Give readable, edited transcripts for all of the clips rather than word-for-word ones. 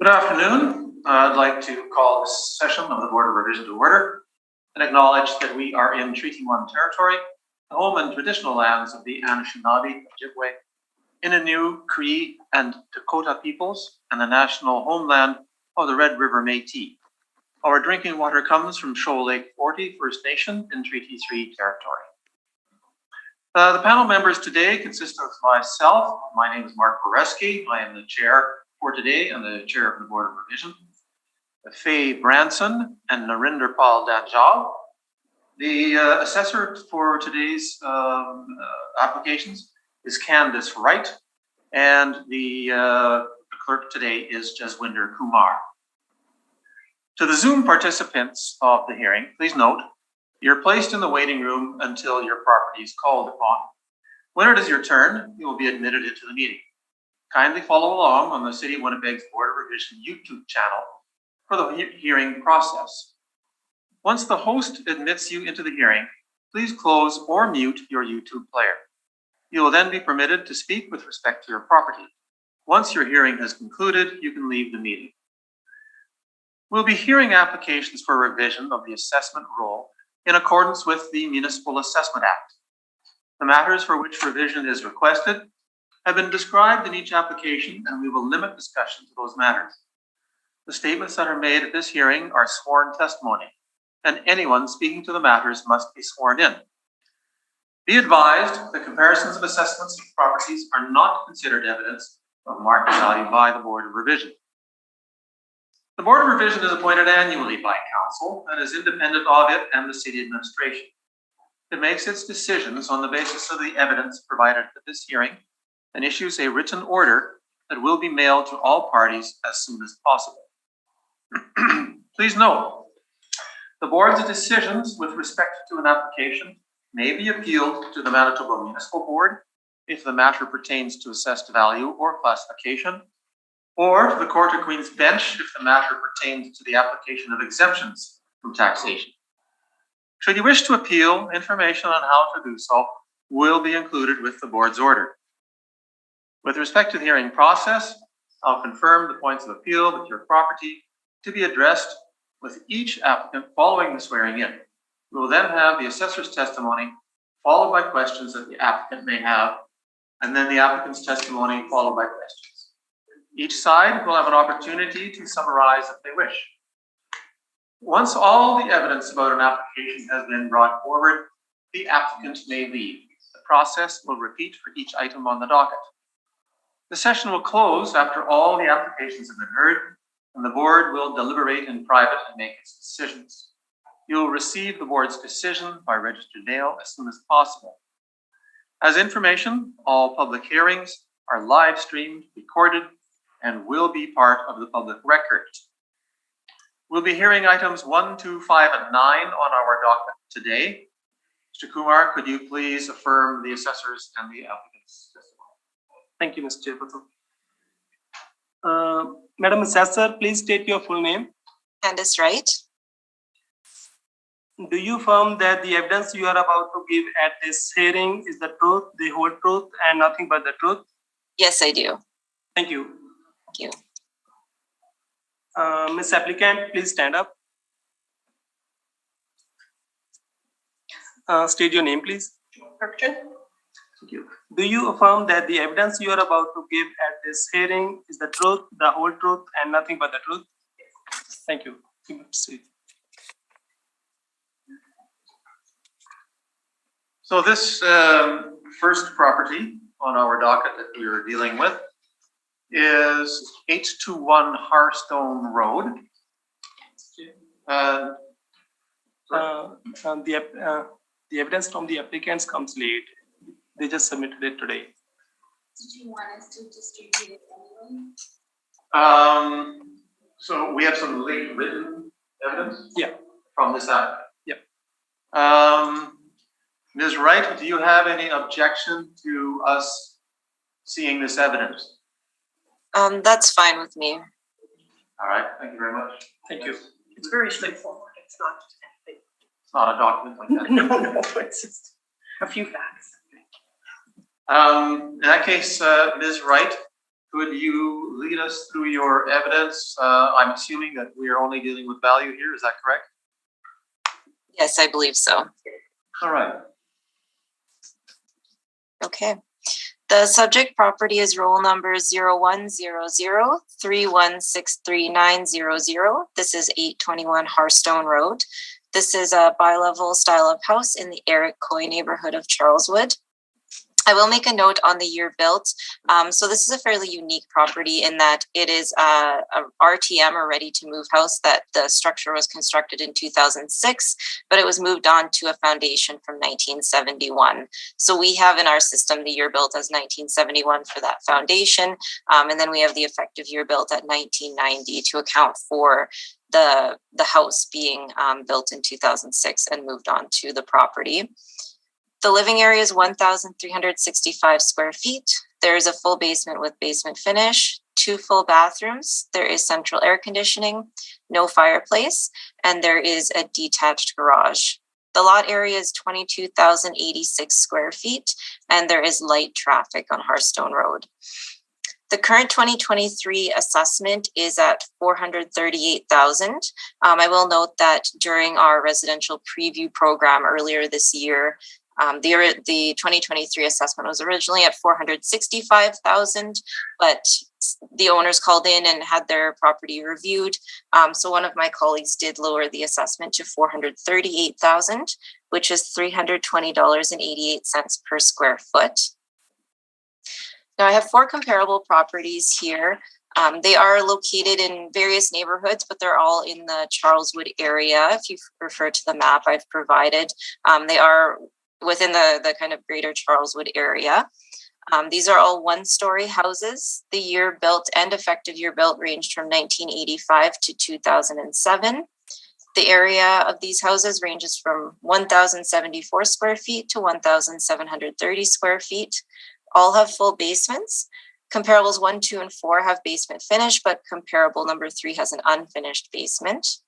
Good afternoon. I'd like to call this session of the Board of Revision to order and acknowledge that we are in Treaty 1 territory, the home and traditional lands of the Anishinaabe, Ojibwe, Innu, Cree, and Dakota peoples, and the national homeland of the Red River Métis. Our drinking water comes from Shoal Lake 40 First Nation in Treaty 3 territory. The panel members today consist of myself. My name is Mark Boreski. I am the chair for today and the chair of the Board of Revision. Faye Branson and Narinder Pal Danjal. The assessor for today's applications is Candice Wright, and the clerk today is Jaswinder Kumar. To the Zoom participants of the hearing, please note, you're placed in the waiting room until your property is called upon. When it is your turn, you will be admitted into the meeting. Kindly follow along on the City of Winnipeg's Board of Revision YouTube channel for the hearing process. Once the host admits you into the hearing, please close or mute your YouTube player. You will then be permitted to speak with respect to your property. Once your hearing has concluded, you can leave the meeting. We'll be hearing applications for revision of the assessment role in accordance with the Municipal Assessment Act. The matters for which revision is requested have been described in each application, and we will limit discussion to those matters. The statements that are made at this hearing are sworn testimony, and anyone speaking to the matters must be sworn in. Be advised that comparisons of assessments of properties are not considered evidence of market value by the Board of Revision. The Board of Revision is appointed annually by Council and is independent of it and the City Administration. It makes its decisions on the basis of the evidence provided at this hearing and issues a written order that will be mailed to all parties as soon as possible. Please note, the Board's decisions with respect to an application may be appealed to the Manitoba Municipal Board if the matter pertains to assessed value or classification, or to the Court of Queen's Bench if the matter pertains to the application of exemptions from taxation. Should you wish to appeal, information on how to do so will be included with the Board's order. With respect to the hearing process, I'll confirm the points of appeal with your property to be addressed with each applicant following the swearing in. We will then have the assessor's testimony followed by questions that the applicant may have, and then the applicant's testimony followed by questions. Each side will have an opportunity to summarize if they wish. Once all the evidence about an application has been brought forward, the applicant may leave. The process will repeat for each item on the docket. The session will close after all the applications have been heard, and the Board will deliberate in private and make its decisions. You will receive the Board's decision by registered mail as soon as possible. As information, all public hearings are live streamed, recorded, and will be part of the public record. We'll be hearing items 1, 2, 5, and 9 on our docket today. Mr. Kumar, could you please affirm the assessors and the applicants' testimony? Thank you, Mr. Chairperson. Madam Assessor, please state your full name. Candice Wright. Do you affirm that the evidence you are about to give at this hearing is the truth, the whole truth, and nothing but the truth? Yes, I do. Thank you. Thank you. Ms. Applicant, please stand up. State your name, please. Thank you. Do you affirm that the evidence you are about to give at this hearing is the truth, the whole truth, and nothing but the truth? Yes. Thank you. So this first property on our docket that we are dealing with is 821 Harstone Road. The evidence from the applicants comes late. They just submitted it today. Did you want us to distribute it anyway? So we have some late written evidence? Yeah. From this applicant? Yeah. Ms. Wright, do you have any objection to us seeing this evidence? That's fine with me. All right, thank you very much. Thank you. It's very straightforward. It's not just anything. It's not a document like that. No, it's just a few facts. In that case, Ms. Wright, could you lead us through your evidence? I'm assuming that we are only dealing with value here, is that correct? Yes, I believe so. All right. Okay. The subject property is roll number 010031633900. This is 821 Harstone Road. This is a bi-level style of house in the Eric Coy neighborhood of Charleswood. I will make a note on the year built. So this is a fairly unique property in that it is a RTM, or ready to move house, that the structure was constructed in 2006, but it was moved on to a foundation from 1971. So we have in our system the year built as 1971 for that foundation. And then we have the effective year built at 1990 to account for the house being built in 2006 and moved on to the property. The living area is 1,365 square feet. There is a full basement with basement finish, 2 full bathrooms. There is central air conditioning, no fireplace, and there is a detached garage. The lot area is 22,086 square feet, and there is light traffic on Harstone Road. The current 2023 assessment is at $438,000. I will note that during our residential preview program earlier this year, the 2023 assessment was originally at $465,000, but the owners called in and had their property reviewed. So one of my colleagues did lower the assessment to $438,000, which is $320.88 per square foot. Now I have 4 comparable properties here. They are located in various neighborhoods, but they're all in the Charleswood area. If you refer to the map I've provided, they are within the kind of greater Charleswood area. These are all 1-story houses. The year built and effective year built ranged from 1985 to 2007. The area of these houses ranges from 1,074 square feet to 1,730 square feet. All have full basements. Comparables 1, 2, and 4 have basement finish, but comparable number 3 has an unfinished basement.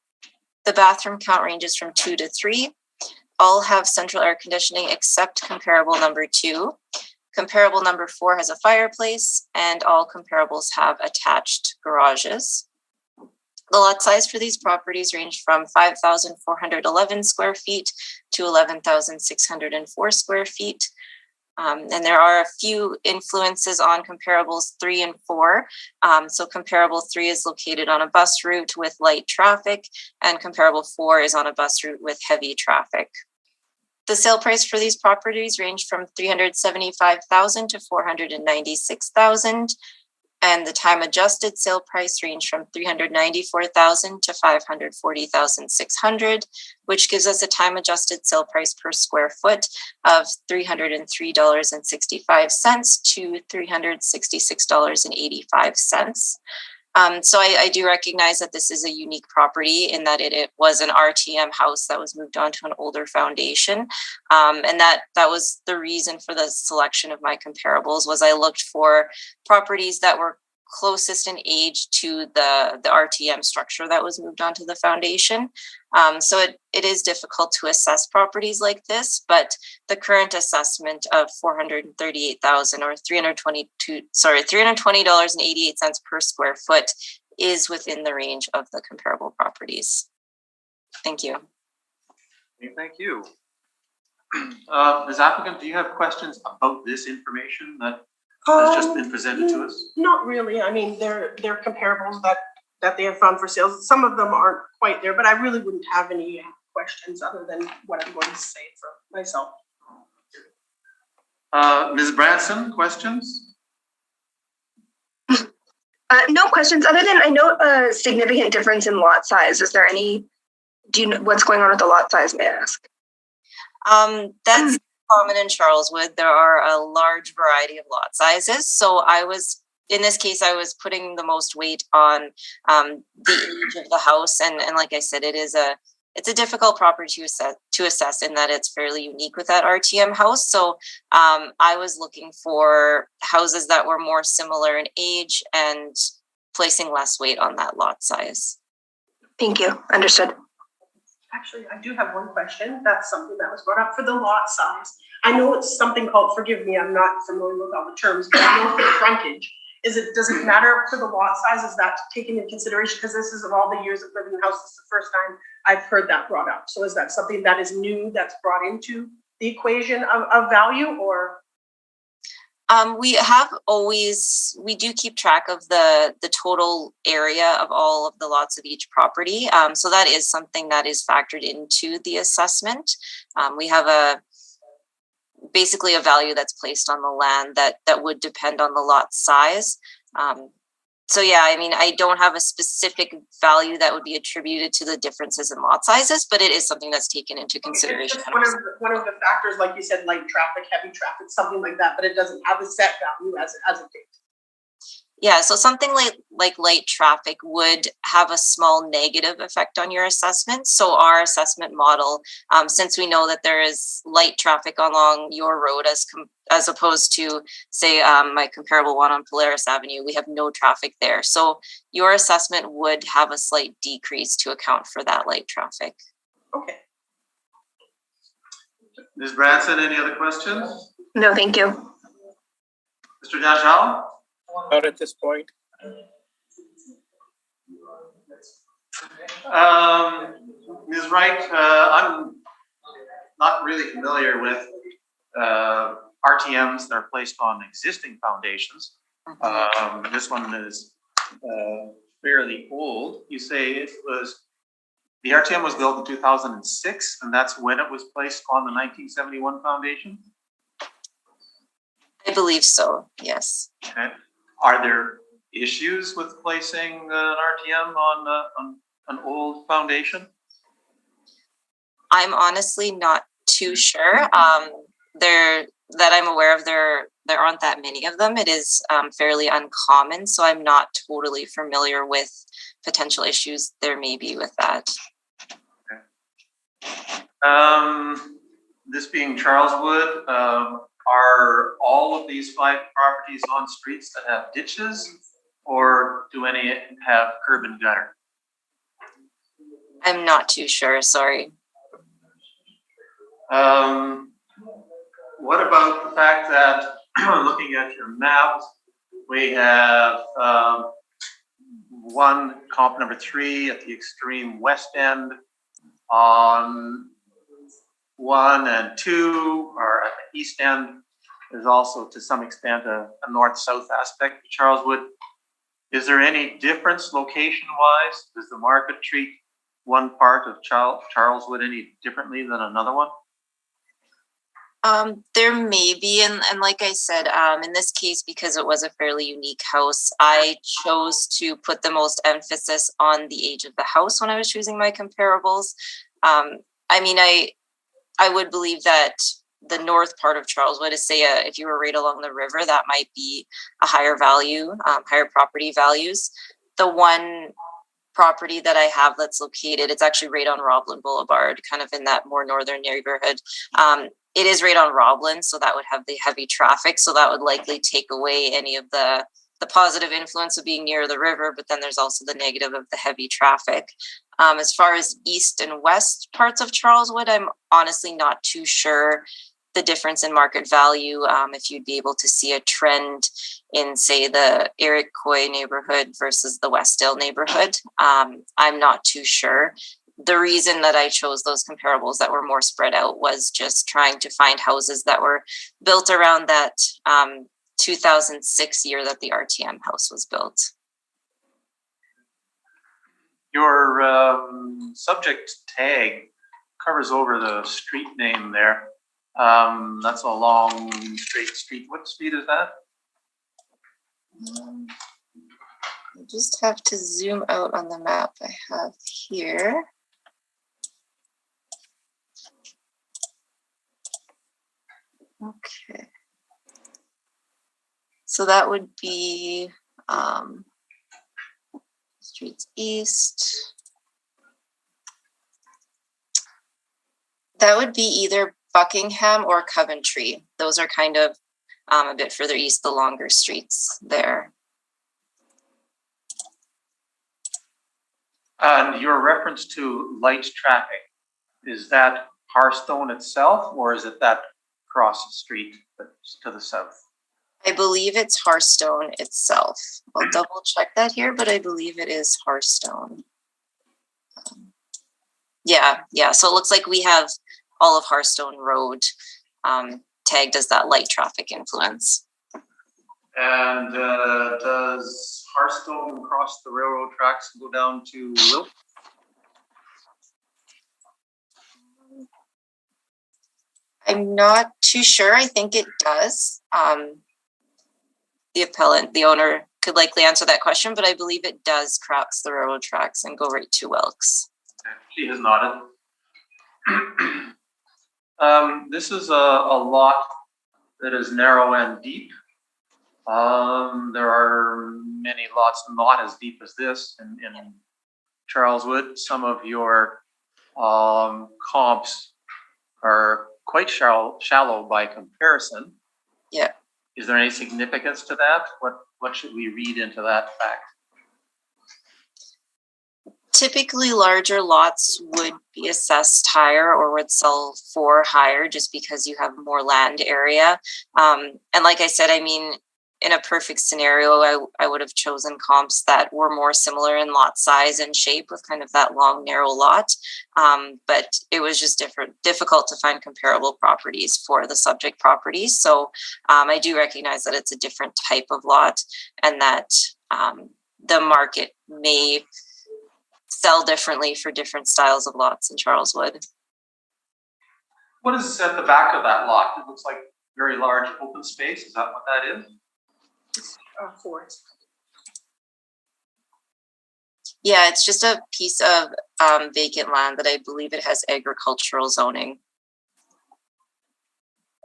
The bathroom count ranges from 2 to 3. All have central air conditioning except comparable number 2. Comparable number 4 has a fireplace, and all comparables have attached garages. The lot size for these properties range from 5,411 square feet to 11,604 square feet. And there are a few influences on comparables 3 and 4. So comparable 3 is located on a bus route with light traffic, and comparable 4 is on a bus route with heavy traffic. The sale price for these properties range from $375,000 to $496,000, and the time adjusted sale price range from $394,000 to $540,600, which gives us a time adjusted sale price per square foot of $303.65 to $366.85. So I do recognize that this is a unique property in that it was an RTM house that was moved on to an older foundation. And that was the reason for the selection of my comparables. Was I looked for properties that were closest in age to the RTM structure that was moved onto the foundation. So it is difficult to assess properties like this, but the current assessment of $438,000 or $320.88 per square foot is within the range of the comparable properties. Thank you. Okay, thank you. Ms. Applicant, do you have questions about this information that has just been presented to us? Not really. I mean, they're comparables that they have found for sales. Some of them aren't quite there, but I really wouldn't have any questions other than what I'm going to say for myself. Ms. Branson, questions? No questions other than I note a significant difference in lot size. Is there any, do you know what's going on with the lot size, may I ask? That's common in Charleswood. There are a large variety of lot sizes. So in this case, I was putting the most weight on the age of the house. And like I said, it's a difficult property to assess in that it's fairly unique with that RTM house. So I was looking for houses that were more similar in age and placing less weight on that lot size. Thank you. Understood. Actually, I do have one question. That's something that was brought up for the lot size. I know it's something called, forgive me, I'm not familiar with all the terms, but I know for frontage, does it matter for the lot size? Is that taken into consideration? Because this is of all the years of living in the house, this is the first time I've heard that brought up. So is that something that is new that's brought into the equation of value, or? We do keep track of the total area of all of the lots of each property. So that is something that is factored into the assessment. We have basically a value that's placed on the land that would depend on the lot size. So yeah, I mean, I don't have a specific value that would be attributed to the differences in lot sizes, but it is something that's taken into consideration. It's just one of the factors, like you said, light traffic, heavy traffic, something like that, but it doesn't have a set value as a date. Yeah, so something like light traffic would have a small negative effect on your assessment. So our assessment model, since we know that there is light traffic along your road as opposed to, say, my comparable one on Polaris Avenue, we have no traffic there. So your assessment would have a slight decrease to account for that light traffic. Okay. Ms. Branson, any other questions? No, thank you. Mr. Najal? Not at this point. Ms. Wright, I'm not really familiar with RTMs that are placed on existing foundations. This one is fairly old. You say the RTM was built in 2006, and that's when it was placed on the 1971 foundation? I believe so, yes. Okay. Are there issues with placing an RTM on an old foundation? I'm honestly not too sure. That I'm aware of, there aren't that many of them. It is fairly uncommon, so I'm not totally familiar with potential issues there may be with that. Okay. This being Charleswood, are all of these 5 properties on streets that have ditches, or do any have curb and gutter? I'm not too sure, sorry. What about the fact that, looking at your map, we have one comp number 3 at the extreme west end, on 1 and 2 are at the east end. There's also, to some extent, a north-south aspect of Charleswood. Is there any difference location-wise? Does the market treat one part of Charleswood any differently than another one? There may be, and like I said, in this case, because it was a fairly unique house, I chose to put the most emphasis on the age of the house when I was choosing my comparables. I mean, I would believe that the north part of Charleswood is, say, if you were right along the river, that might be a higher value, higher property values. The one property that I have that's located, it's actually right on Roblin Boulevard, kind of in that more northern neighborhood. It is right on Roblin, so that would have the heavy traffic. So that would likely take away any of the positive influence of being near the river, but then there's also the negative of the heavy traffic. As far as east and west parts of Charleswood, I'm honestly not too sure the difference in market value. If you'd be able to see a trend in, say, the Eric Coy neighborhood versus the Westdale neighborhood, I'm not too sure. The reason that I chose those comparables that were more spread out was just trying to find houses that were built around that 2006 year that the RTM house was built. Your subject tag covers over the street name there. That's a long straight street. What street is that? I just have to zoom out on the map I have here. Okay. So that would be streets east. That would be either Buckingham or Coventry. Those are kind of a bit further east, the longer streets there. And your reference to light traffic, is that Hearthstone itself, or is it that cross street to the south? I believe it's Hearthstone itself. I'll double check that here, but I believe it is Hearthstone. Yeah. So it looks like we have all of Hearthstone Road tagged as that light traffic influence. And does Hearthstone cross the railroad tracks and go down to Wilk? I'm not too sure. I think it does. The owner could likely answer that question, but I believe it does cross the railroad tracks and go right to Wilkes. She has nodded. This is a lot that is narrow and deep. There are many lots not as deep as this in Charleswood. Some of your comps are quite shallow by comparison. Yeah. Is there any significance to that? What should we read into that fact? Typically, larger lots would be assessed higher or would sell for higher just because you have more land area. And like I said, I mean, in a perfect scenario, I would have chosen comps that were more similar in lot size and shape with kind of that long, narrow lot. But it was just difficult to find comparable properties for the subject properties. So I do recognize that it's a different type of lot and that the market may sell differently for different styles of lots in Charleswood. What is at the back of that lot? It looks like very large open space. Is that what that is? Forest. Yeah, it's just a piece of vacant land that I believe it has agricultural zoning.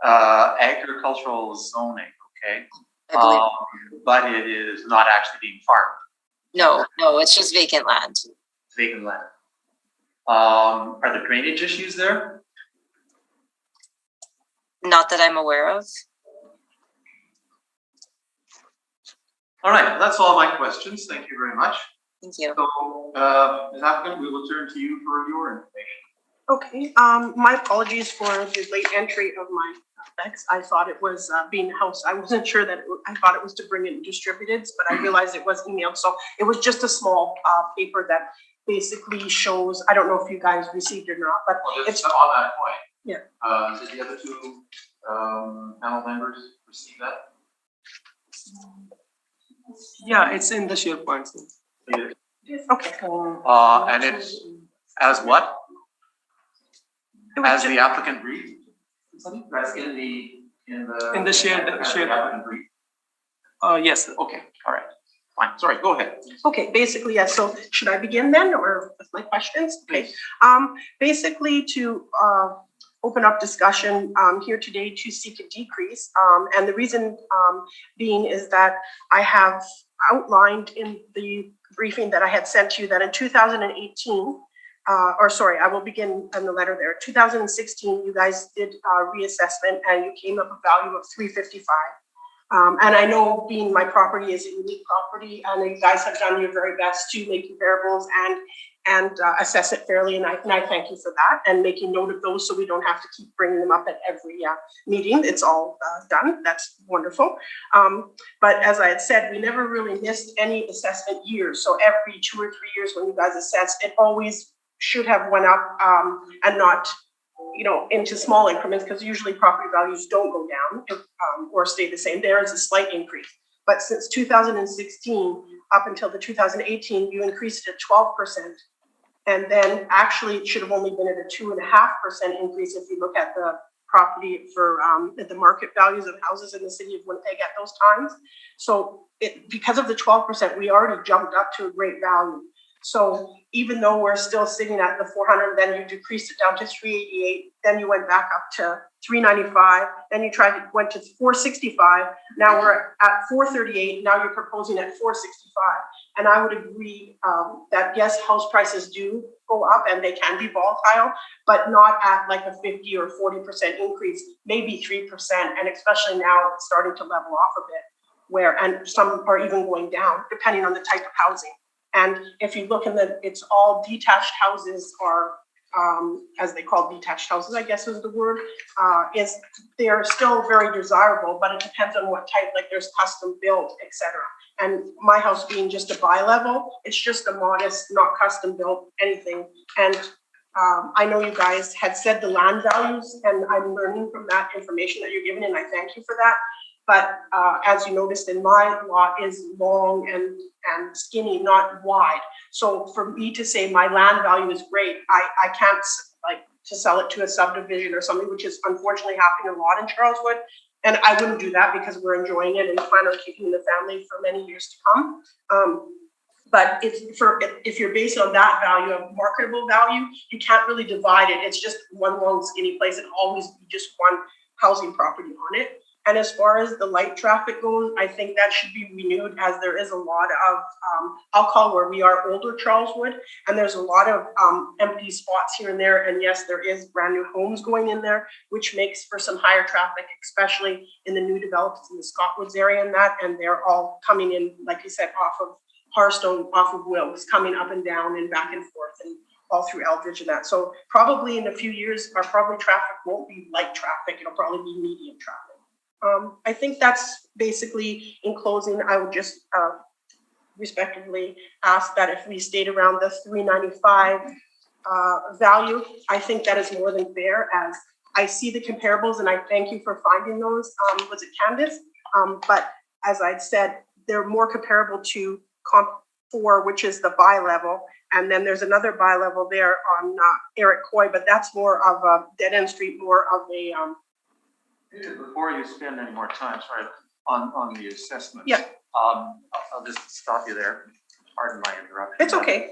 Agricultural zoning, okay. I believe. But it is not actually being farmed. No, it's just vacant land. Vacant land. Are there drainage issues there? Not that I'm aware of. All right, that's all my questions. Thank you very much. Thank you. So, Ms. Applicant, we will turn to you for your information. Okay, my apologies for the late entry of my text. I thought it was being housed. I wasn't sure that I thought it was to bring it in distributed, but I realized it was emailed. So it was just a small paper that basically shows, I don't know if you guys received it or not, but it's on that point. Yeah. Did the other two panel members receive that? Yeah, it's in the SharePoint. okay. And it's as what? As the applicant brief? That's in the shared. applicant brief. Yes, sir. Okay, all right, fine. Sorry, go ahead. Okay, basically, yes. So should I begin then or with my questions? Okay. Basically to open up discussion here today to seek a decrease. And the reason being is that I have outlined in the briefing that I had sent you that in 2018, I will begin in the letter there. 2016, you guys did a reassessment and you came up with a value of 355. And I know being my property is a unique property and you guys have done your very best to make comparables and assess it fairly. And I thank you for that and making note of those so we don't have to keep bringing them up at every meeting. It's all done. That's wonderful. But as I had said, we never really missed any assessment years. So every 2 or 3 years when you guys assess, it always should have went up and not into small increments, because usually property values don't go down or stay the same. There is a slight increase. But since 2016 up until the 2018, you increased it 12%. And then actually it should have only been at a 2.5% increase if you look at the property for the market values of houses in the city of Winnipeg at those times. So because of the 12%, we already jumped up to a great value. So even though we're still sitting at the 400, then you decreased it down to 388, then you went back up to 395, then you went to 465, now we're at 438, now you're proposing at 465. And I would agree that yes, house prices do go up and they can be volatile, but not at like a 50 or 40% increase, maybe 3%, and especially now it's starting to level off a bit, and some are even going down depending on the type of housing. And if you look it's all detached houses or as they call detached houses, I guess is the word, is they're still very desirable, but it depends on what type, like there's custom built, etc. And my house being just a bi-level, it's just a modest, not custom built anything. And I know you guys had said the land values, and I'm learning from that information that you're giving, and I thank you for that. But as you noticed, in my lot is long and skinny, not wide. So for me to say my land value is great, I can't, like, to sell it to a subdivision or something, which is unfortunately happening a lot in Charleswood. And I wouldn't do that because we're enjoying it and plan on keeping in the family for many years to come. But if you're based on that value of marketable value, you can't really divide it. It's just one long skinny place. It'll always be just one housing property on it. And as far as the light traffic goes, I think that should be renewed, as there is a lot of, I'll call where we are older Charleswood, and there's a lot of empty spots here and there. And yes, there is brand new homes going in there, which makes for some higher traffic, especially in the new developments in the Scottwoods area and that. And they're all coming in, like you said, off of Harstone, off of Wilkes, coming up and down and back and forth and all through Eldridge and that. So probably in a few years, our probably traffic won't be light traffic. It'll probably be medium traffic. I think that's basically, in closing, I would just respectively ask that if we stayed around the 395 value, I think that is more than fair, as I see the comparables, and I thank you for finding those. Was it Candace? But as I'd said, they're more comparable to Comp 4, which is the bi-level. And then there's another bi-level there on Eric Coy, but that's more of a dead-end street, more of a Before you spend any more time, sorry, on the assessment. Yeah. I'll just stop you there. Pardon my interruption. It's okay.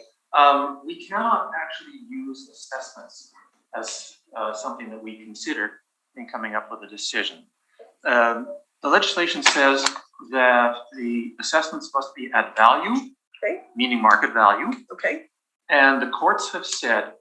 We cannot actually use assessments as something that we consider in coming up with a decision. The legislation says that the assessments must be at value, Okay. meaning market value. Okay. And the courts have said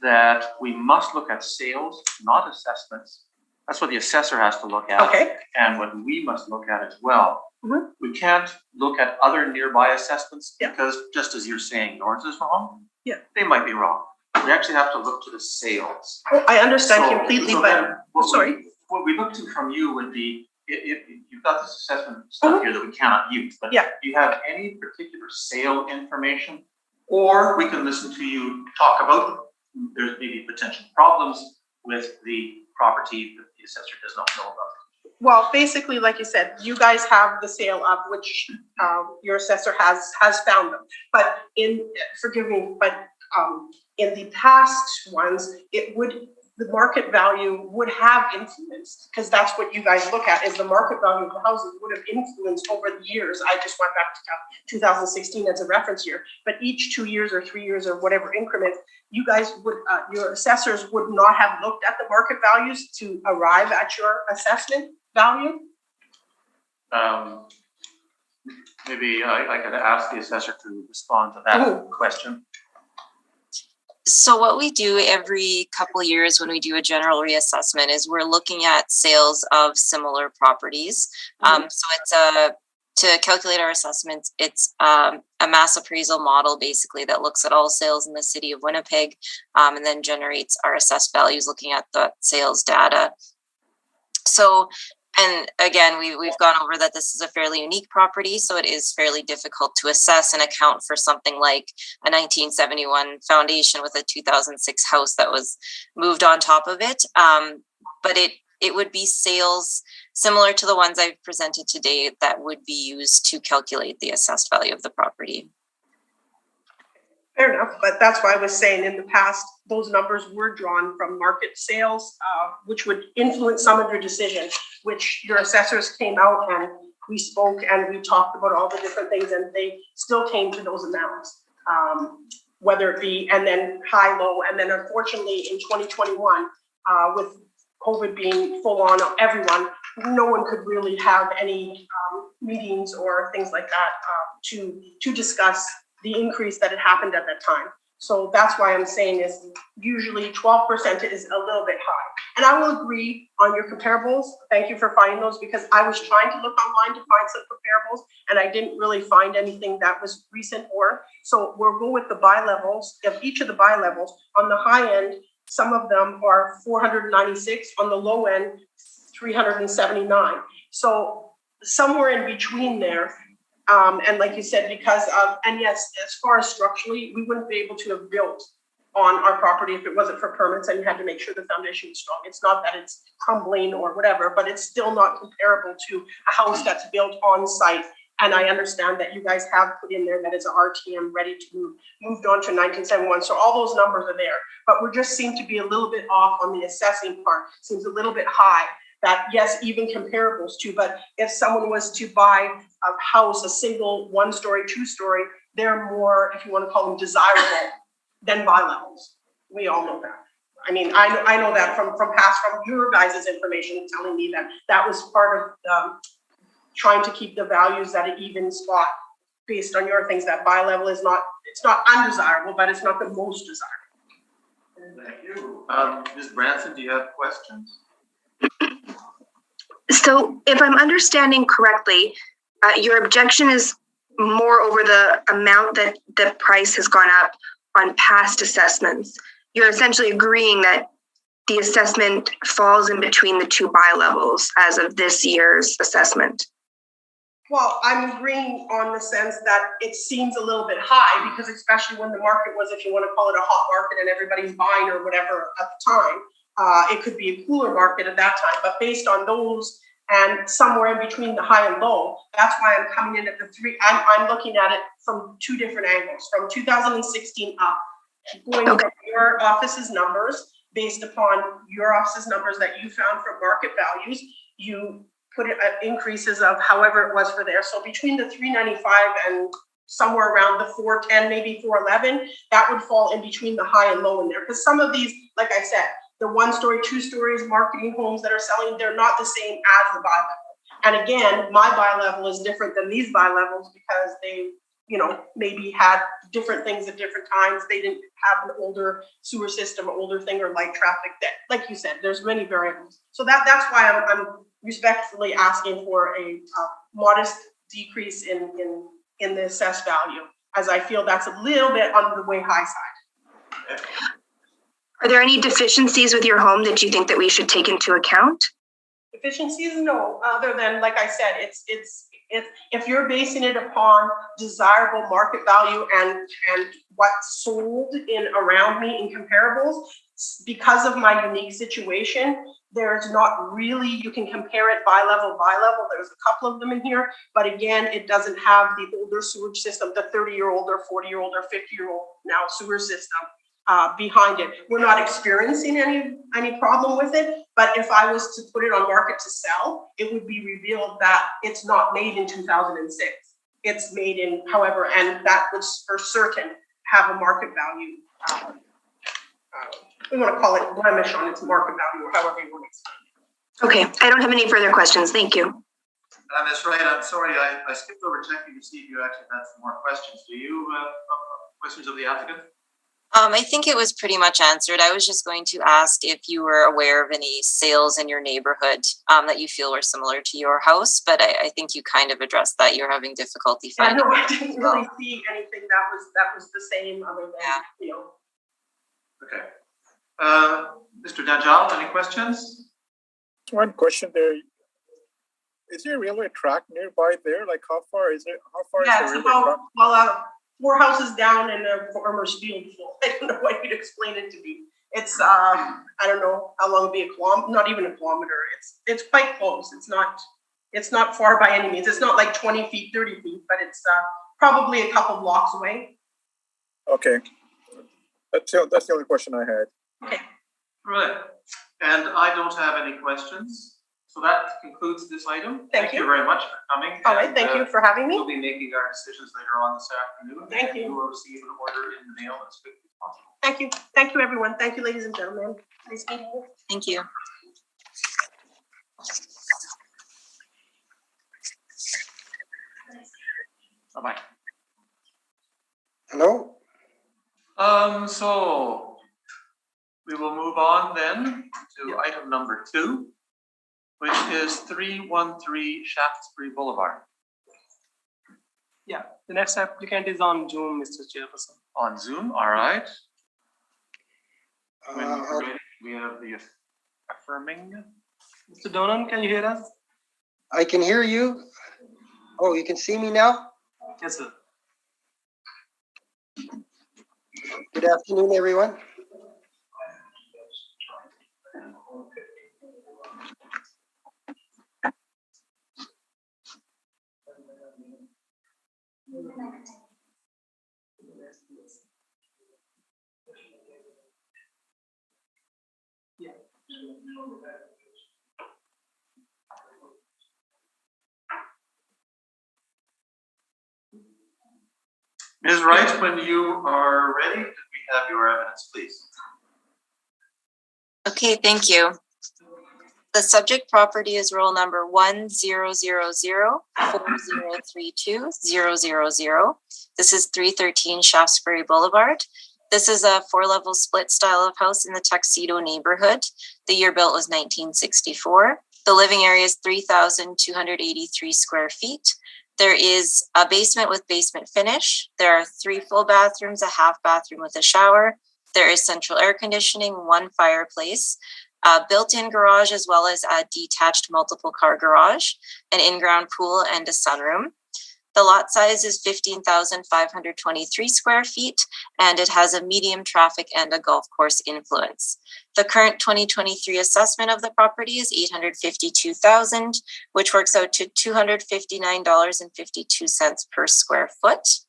that we must look at sales, not assessments. That's what the assessor has to look at. Okay. And what we must look at as well. Mhm. We can't look at other nearby assessments Yeah. because, just as you're saying, yours is wrong. Yeah. They might be wrong. We actually have to look to the sales. Well, I understand So- completely, so but then sorry. What we look to from you would be, if you've got this assessment stuff here that we cannot use, but Yeah. do you have any particular sale information? Or we can listen to you talk about there's maybe potential problems with the property that the assessor does not know about. Well, basically, like you said, you guys have the sale of which your assessor has found them. But forgive me, but in the past ones, the market value would have influenced, because that's what you guys look at, is the market value of the houses would have influenced over the years. I just went back to 2016 as a reference year, but each 2 years or 3 years or whatever increment, you guys would, your assessors would not have looked at the market values to arrive at your assessment value. Maybe I could ask the assessor to respond to that question. So what we do every couple of years when we do a general reassessment is we're looking at sales of similar properties. So it's to calculate our assessments, it's a mass appraisal model basically that looks at all sales in the city of Winnipeg, and then generates our assessed values looking at the sales data. So, and again, we've gone over that this is a fairly unique property, so it is fairly difficult to assess and account for something like a 1971 foundation with a 2006 house that was moved on top of it. But it would be sales similar to the ones I've presented today that would be used to calculate the assessed value of the property. Fair enough, but that's why I was saying in the past, those numbers were drawn from market sales, which would influence some of your decision, which your assessors came out and we spoke and we talked about all the different things, and they still came to those amounts, whether it be, and then high, low, and then unfortunately in 2021, with COVID being full on everyone, no one could really have any meetings or things like that to discuss the increase that had happened at that time. So that's why I'm saying is usually 12% is a little bit high. And I will agree on your comparables. Thank you for finding those because I was trying to look online to find some comparables and I didn't really find anything that was recent or, so we'll go with the buy levels of each of the buy levels. On the high end, some of them are 496, on the low end, 379. So somewhere in between there. And like you said, because of, and yes, as far as structurally, we wouldn't be able to have built on our property if it wasn't for permits and you had to make sure the foundation was strong. It's not that it's crumbling or whatever, but it's still not comparable to a house that's built on site. And I understand that you guys have put in there that is an RTM ready to move, moved on to 1971. So all those numbers are there, but we just seem to be a little bit off on the assessing part. Seems a little bit high. That yes, even comparables to, but if someone was to buy a house, a single 1-story, 2-story, they're more, if you want to call them desirable than buy levels. We all know that. I mean, I know that from your guys' information telling me that that was part of trying to keep the values at an even spot based on your things. That buy level is not, it's not undesirable, but it's not the most desirable. Thank you. Ms. Branson, do you have questions? So if I'm understanding correctly, your objection is more over the amount that the price has gone up on past assessments. You're essentially agreeing that the assessment falls in between the two buy levels as of this year's assessment. Well, I'm agreeing on the sense that it seems a little bit high because especially when the market was, if you want to call it a hot market and everybody's buying or whatever at the time, it could be a cooler market at that time. But based on those and somewhere in between the high and low, that's why I'm coming in at the three. I'm looking at it from two different angles, from 2016 up, going from your office's numbers, based upon your office's numbers that you found from market values, you put it at increases of however it was for there. So between the 395 and somewhere around the 410, maybe 411, that would fall in between the high and low in there. Because some of these, like I said, the 1-story, 2-stories marketing homes that are selling, they're not the same as the buy level. And again, my buy level is different than these buy levels because they, you know, maybe had different things at different times. They didn't have an older sewer system, older thing, or light traffic. That, like you said, there's many variables. So that's why I'm respectfully asking for a modest decrease in the assessed value, as I feel that's a little bit on the way high side. Are there any deficiencies with your home that you think that we should take into account? Deficiencies, no, other than, like I said, it's if you're basing it upon desirable market value and what's sold in around me in comparables, because of my unique situation, there's not really, you can compare it by level. There's a couple of them in here, but again, it doesn't have the older sewage system, the 30-year-old or 40-year-old or 50-year-old now sewer system behind it. We're not experiencing any problem with it, but if I was to put it on market to sell, it would be revealed that it's not made in 2006. It's made in, however, and that would for certain have a market value. We want to call it blemish on its market value, or however you want to explain it. Okay, I don't have any further questions. Thank you. Ms. Wright, I'm sorry, I skipped over checking to see if you actually had some more questions. Do you have questions of the applicant? I think it was pretty much answered. I was just going to ask if you were aware of any sales in your neighborhood that you feel were similar to your house, but I think you kind of addressed that. You're having difficulty finding. Yeah, no, I didn't really see anything that was the same other than, you know. Okay. Mr. Dajal, any questions? One question there. Is there a railway track nearby there? Like how far is it? How far Yeah, is the it's railway about, track? well, 4 houses down in a farmer's field full. I don't know what you'd explain it to be. It's, I don't know how long it'd be, a kilometer, not even a kilometer. It's quite close. It's not far by any means. It's not like 20 feet, 30 feet, but it's probably a couple blocks away. Okay. That's the only question I had. Okay. Right. And I don't have any questions. So that concludes this item. Thank you. Very much for coming. All right, thank you for having We'll me. be making our decisions later on this afternoon. Thank you. You will receive an order in the mail as quickly as possible. Thank you. Thank you, everyone. Thank you, ladies and gentlemen. Nice meeting you. Thank you. Bye-bye. Hello? So we will move on then to item number 2, which is 313 Shaftesbury Boulevard. Yeah, the next applicant is on Zoom, Mr. Chairperson. On Zoom, all right. When Uh, we're ready, we have the affirming. Mr. Donan, can you hear us? I can hear you. Oh, you can see me now? Yes, sir. Good afternoon, everyone. Ms. Wright, when you are ready, could we have your evidence, please? Okay, thank you. The subject property is roll number 1000403200. This is 313 Shaftesbury Boulevard. This is a 4-level split style of house in the Tuxedo neighborhood. The year built was 1964. The living area is 3,283 square feet. There is a basement with basement finish. There are 3 full bathrooms, a half bathroom with a shower. There is central air conditioning, 1 fireplace, a built-in garage, as well as a detached multiple car garage, an in-ground pool, and a sunroom. The lot size is 15,523 square feet, and it has a medium traffic and a golf course influence. The current 2023 assessment of the property is $852,000, which works out to $259.52 per square foot.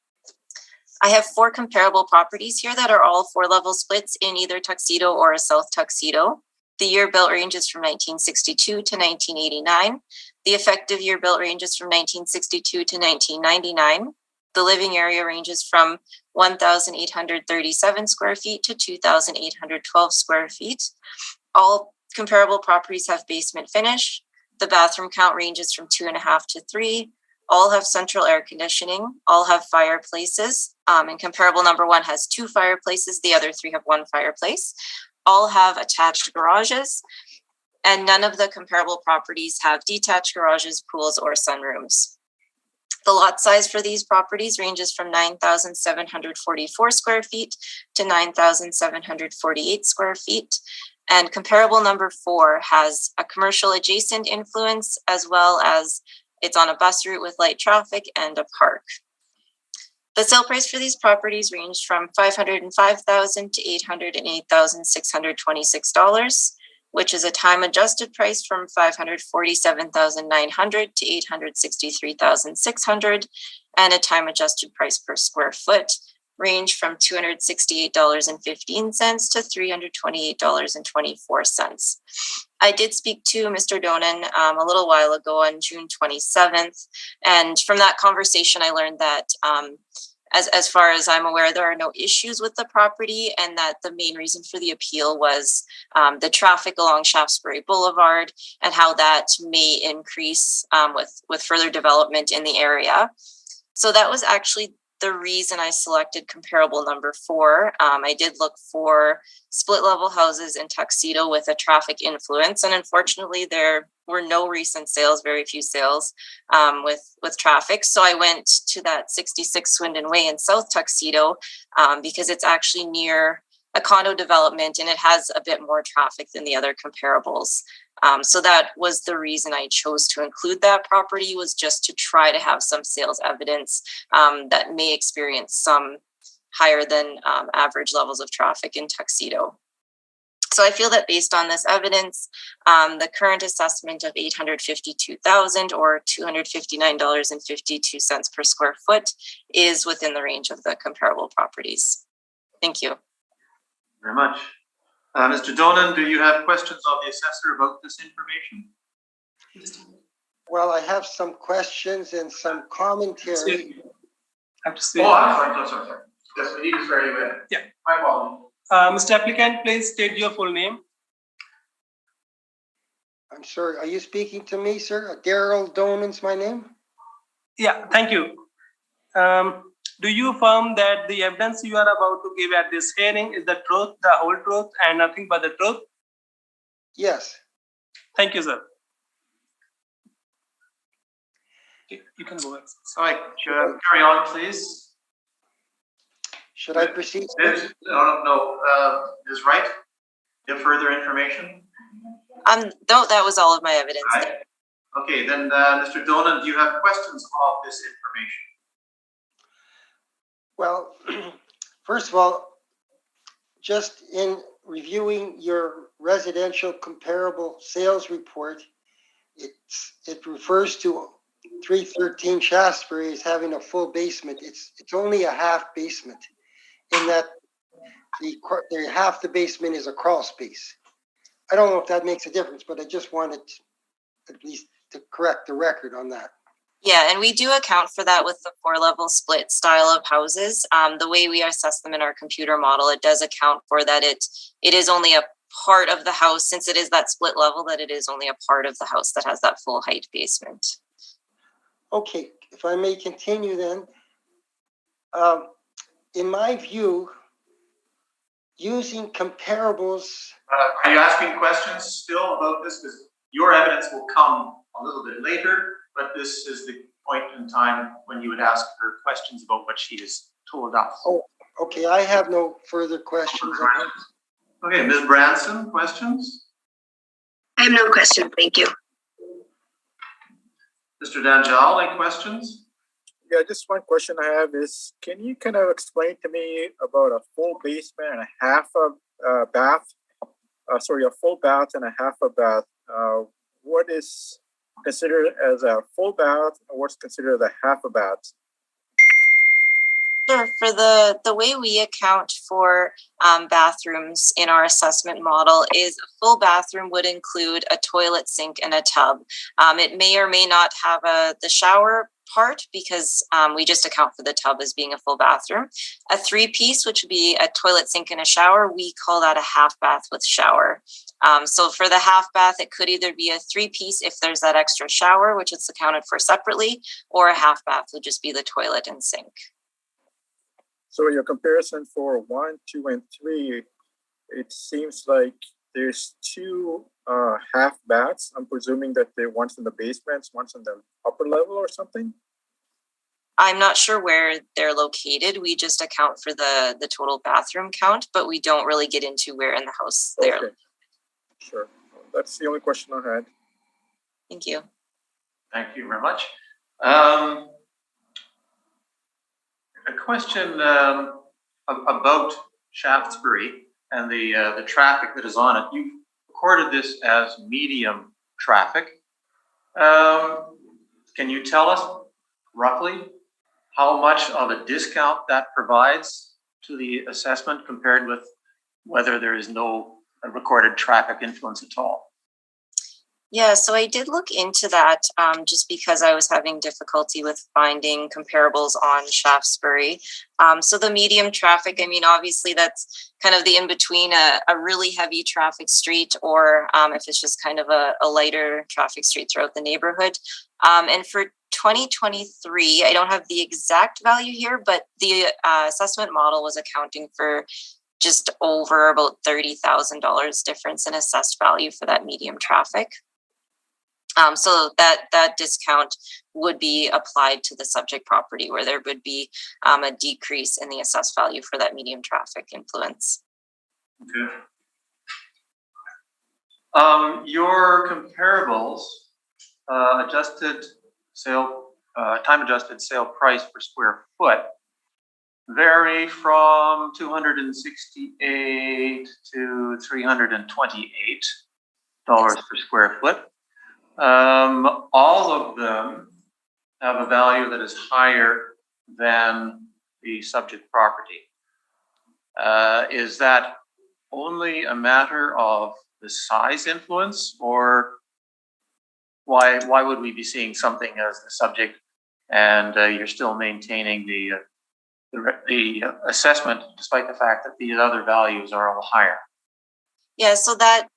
I have 4 comparable properties here that are all 4-level splits in either Tuxedo or a South Tuxedo. The year built ranges from 1962 to 1989. The effective year built ranges from 1962 to 1999. The living area ranges from 1,837 square feet to 2,812 square feet. All comparable properties have basement finish. The bathroom count ranges from 2.5 to 3. All have central air conditioning. All have fireplaces. And comparable number 1 has 2 fireplaces. The other 3 have 1 fireplace. All have attached garages, and none of the comparable properties have detached garages, pools, or sunrooms. The lot size for these properties ranges from 9,744 square feet to 9,748 square feet. And comparable number 4 has a commercial adjacent influence, as well as it's on a bus route with light traffic and a park. The sale price for these properties ranged from $505,000 to $808,626, which is a time-adjusted price from $547,900 to $863,600, and a time-adjusted price per square foot range from $268.15 to $328.24. I did speak to Mr. Donan a little while ago on June 27th, and from that conversation, I learned that as far as I'm aware, there are no issues with the property, and that the main reason for the appeal was the traffic along Shaftesbury Boulevard and how that may increase with further development in the area. So that was actually the reason I selected comparable number 4. I did look for split level houses in Tuxedo with a traffic influence, and unfortunately there were no recent sales, very few sales with traffic. So I went to that 66 Swindon Way in South Tuxedo because it's actually near a condo development and it has a bit more traffic than the other comparables. So that was the reason I chose to include that property, was just to try to have some sales evidence that may experience some higher than average levels of traffic in Tuxedo. So I feel that based on this evidence, the current assessment of $852,000 or $259.52 per square foot is within the range of the comparable properties. Thank you. Very much. Mr. Donan, do you have questions of the assessor about this information? Well, I have some questions and some commentary. Have to say. Oh, I'm sorry. Yes, he is very good. Yeah. My apologies. Mr. Applicant, please state your full name. I'm sorry, are you speaking to me, sir? Daryl Donan's my name? Yeah, thank you. Do you affirm that the evidence you are about to give at this hearing is the truth, the whole truth, and nothing but the truth? Yes. Thank you, sir. You can go ahead. All right, carry on, please. Should I proceed? No, Ms. Wright, you have further information? No, that was all of my evidence. All right. Okay, then, Mr. Donan, do you have questions of this information? Well, first of all, just in reviewing your residential comparable sales report, it refers to 313 Shaftesbury as having a full basement. It's only a half basement, in that the half the basement is a crawl space. I don't know if that makes a difference, but I just wanted at least to correct the record on that. Yeah, and we do account for that with the 4-level split style of houses. The way we assess them in our computer model, it does account for that it is only a part of the house, since it is that split level, that it is only a part of the house that has that full height basement. Okay, if I may continue then. In my view, using comparables. Are you asking questions still about this? Because your evidence will come a little bit later, but this is the point in time when you would ask her questions about what she has told us. Oh, okay, I have no further questions. Okay, Ms. Branson, questions? I have no questions, thank you. Mr. Danjal, any questions? Yeah, just one question I have is, can you kind of explain to me about a full basement and a half a bath? A full bath and a half a bath. What is considered as a full bath and what's considered a half a bath? Sure. For the way we account for bathrooms in our assessment model is a full bathroom would include a toilet, sink, and a tub. It may or may not have the shower part, because we just account for the tub as being a full bathroom. A 3-piece, which would be a toilet, sink, and a shower, we call that a half bath with shower. So for the half bath, it could either be a 3-piece if there's that extra shower, which is accounted for separately, or a half bath would just be the toilet and sink. So your comparison for 1, 2, and 3, it seems like there's 2 half baths. I'm presuming that one's in the basement, one's in the upper level or something. I'm not sure where they're located. We just account for the total bathroom count, but we don't really get into where in the house they're. Okay. Sure. That's the only question I had. Thank you. Thank you very much. A question about Shaftesbury and the traffic that is on it. You've recorded this as medium traffic. Can you tell us roughly how much of a discount that provides to the assessment compared with whether there is no recorded traffic influence at all? Yeah, so I did look into that just because I was having difficulty with finding comparables on Shaftesbury. So the medium traffic, I mean, obviously that's kind of the in-between a really heavy traffic street, or if it's just kind of a lighter traffic street throughout the neighborhood. And for 2023, I don't have the exact value here, but the assessment model was accounting for just over about $30,000 difference in assessed value for that medium traffic. So that discount would be applied to the subject property, where there would be a decrease in the assessed value for that medium traffic influence. Okay. Your comparables, time adjusted sale price per square foot vary from $268 to $328 per square foot. All of them have a value that is higher than the subject property. Is that only a matter of the size influence, or why would we be seeing something as the subject and you're still maintaining the assessment despite the fact that these other values are all higher? Yeah, so that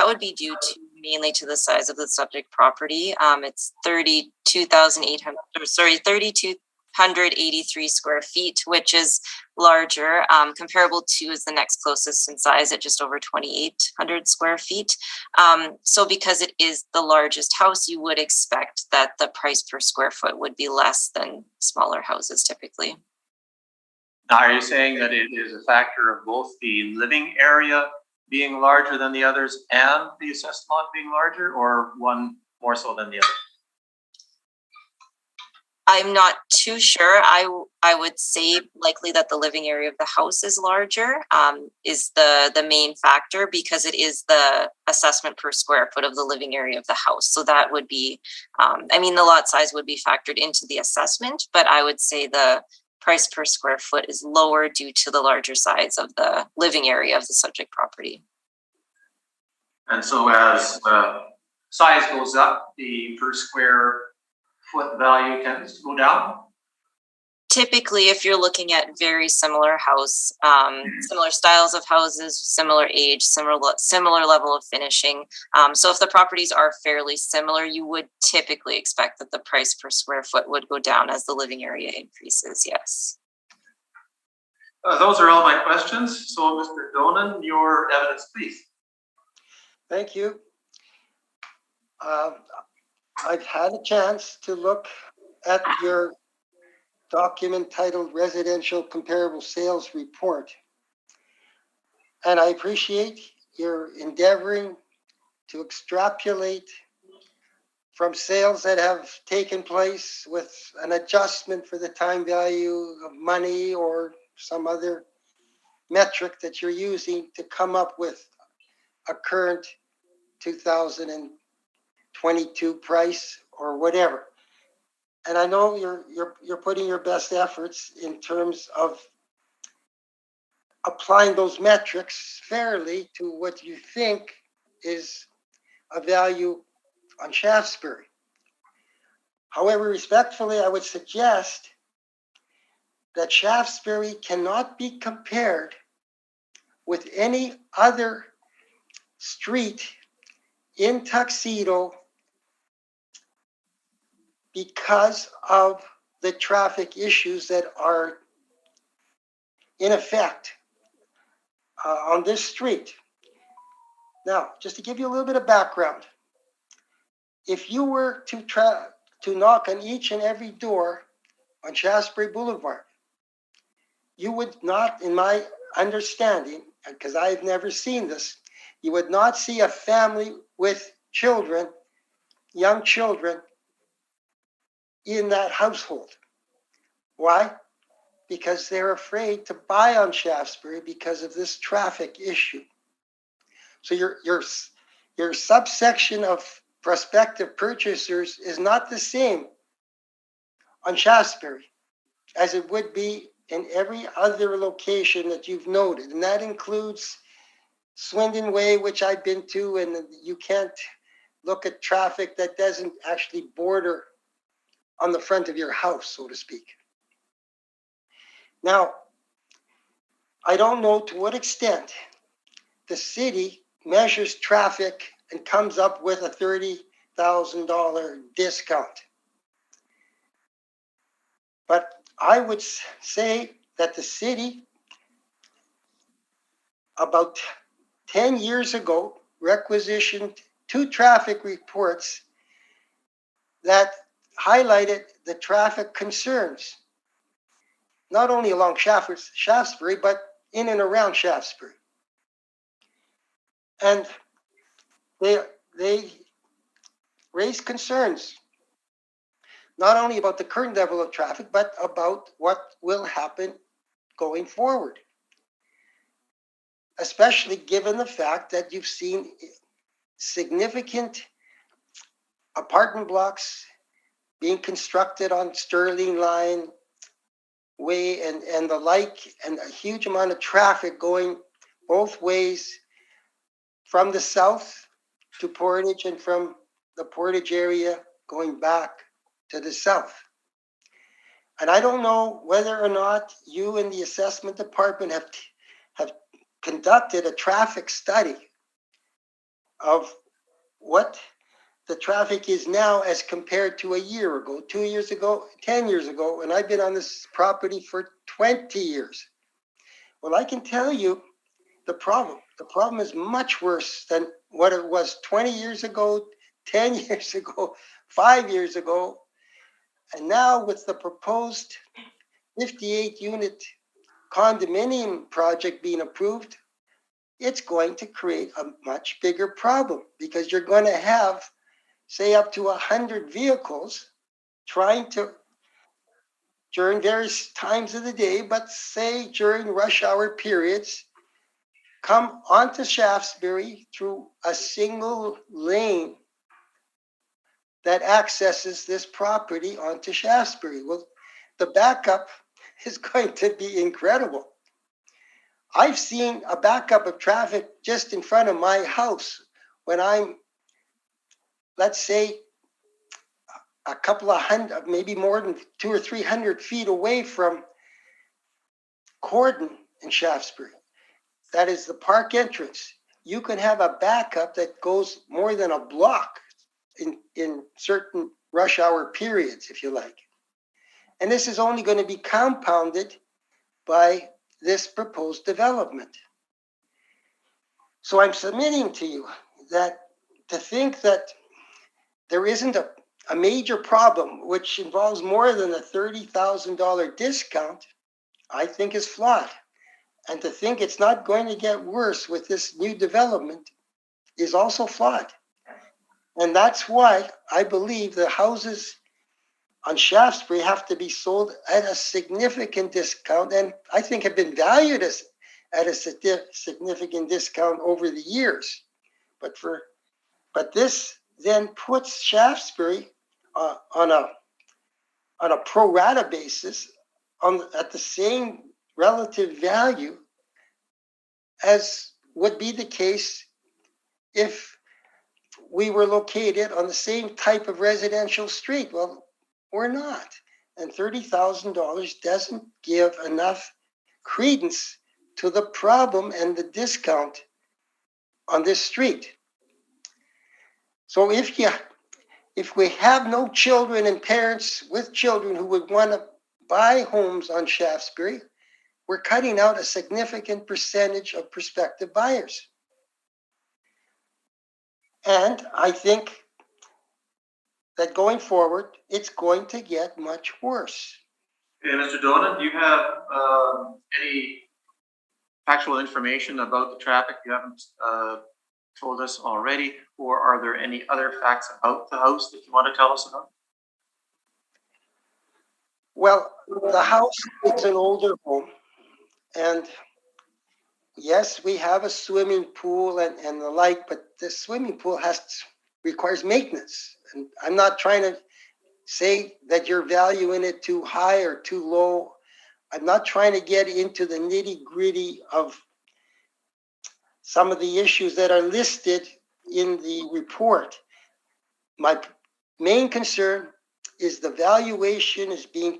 would be due to mainly to the size of the subject property. It's 32,800. Sorry, 32 183 square feet, which is larger. Comparable to is the next closest in size at just over 2,800 square feet. So because it is the largest house, you would expect that the price per square foot would be less than smaller houses typically. Now, are you saying that it is a factor of both the living area being larger than the others and the assessed lot being larger, or one more so than the other? I'm not too sure. I would say likely that the living area of the house is larger, is the main factor, because it is the assessment per square foot of the living area of the house. So that would be, I mean, the lot size would be factored into the assessment, but I would say the price per square foot is lower due to the larger size of the living area of the subject property. And so as size goes up, the per square foot value tends to go down? Typically, if you're looking at very similar house, similar styles of houses, similar age, similar level of finishing. So if the properties are fairly similar, you would typically expect that the price per square foot would go down as the living area increases, yes. Those are all my questions. So Mr. Donan, your evidence, please. Thank you. I've had a chance to look at your document titled Residential Comparable Sales Report. And I appreciate your endeavoring to extrapolate from sales that have taken place with an adjustment for the time value of money or some other metric that you're using to come up with a current 2022 price or whatever. And I know you're putting your best efforts in terms of applying those metrics fairly to what you think is a value on Shaftesbury. However, respectfully, I would suggest that Shaftesbury cannot be compared with any other street in Tuxedo because of the traffic issues that are in effect on this street. Now, just to give you a little bit of background, if you were to knock on each and every door on Shaftesbury Boulevard, you would not, in my understanding, because I've never seen this, you would not see a family with children, young children, in that household. Why? Because they're afraid to buy on Shaftesbury because of this traffic issue. So your subsection of prospective purchasers is not the same on Shaftesbury as it would be in every other location that you've noted. And that includes Swindon Way, which I've been to, and you can't look at traffic that doesn't actually border on the front of your house, so to speak. Now, I don't know to what extent the city measures traffic and comes up with a $30,000 discount. But I would say that the city, about 10 years ago, requisitioned 2 traffic reports that highlighted the traffic concerns, not only along Shaftesbury, but in and around Shaftesbury. And they raised concerns, not only about the current level of traffic, but about what will happen going forward. Especially given the fact that you've seen significant apartment blocks being constructed on Sterling Line Way and the like, and a huge amount of traffic going both ways from the south to Portage and from the Portage area going back to the south. And I don't know whether or not you in the assessment department have conducted a traffic study of what the traffic is now as compared to a year ago, 2 years ago, 10 years ago, and I've been on this property for 20 years. Well, I can tell you the problem. The problem is much worse than what it was 20 years ago, 10 years ago, 5 years ago. And now with the proposed 58-unit condominium project being approved, it's going to create a much bigger problem because you're going to have, say, up to 100 vehicles trying to, during various times of the day, but say during rush hour periods, come onto Shaftesbury through a single lane that accesses this property onto Shaftesbury. Well, the backup is going to be incredible. I've seen a backup of traffic just in front of my house when I'm, let's say, a couple of hundred, maybe more than 200 or 300 feet away from Corden in Shaftesbury. That is the park entrance. You can have a backup that goes more than a block in certain rush hour periods, if you like. And this is only going to be compounded by this proposed development. So I'm submitting to you that to think that there isn't a major problem which involves more than a $30,000 discount, I think is flawed. And to think it's not going to get worse with this new development is also flawed. And that's why I believe the houses on Shaftesbury have to be sold at a significant discount, and I think have been valued at a significant discount over the years. But this then puts Shaftesbury on a pro rata basis at the same relative value as would be the case if we were located on the same type of residential street. Well, we're not. And $30,000 doesn't give enough credence to the problem and the discount on this street. So if we have no children and parents with children who would want to buy homes on Shaftesbury, we're cutting out a significant percentage of prospective buyers. And I think that going forward, it's going to get much worse. Okay, Mr. Donan, do you have any factual information about the traffic you haven't told us already, or are there any other facts about the house that you want to tell us about? Well, the house is an older home, and yes, we have a swimming pool and the like, but the swimming pool requires maintenance. And I'm not trying to say that you're valuing it too high or too low. I'm not trying to get into the nitty-gritty of some of the issues that are listed in the report. My main concern is the valuation is being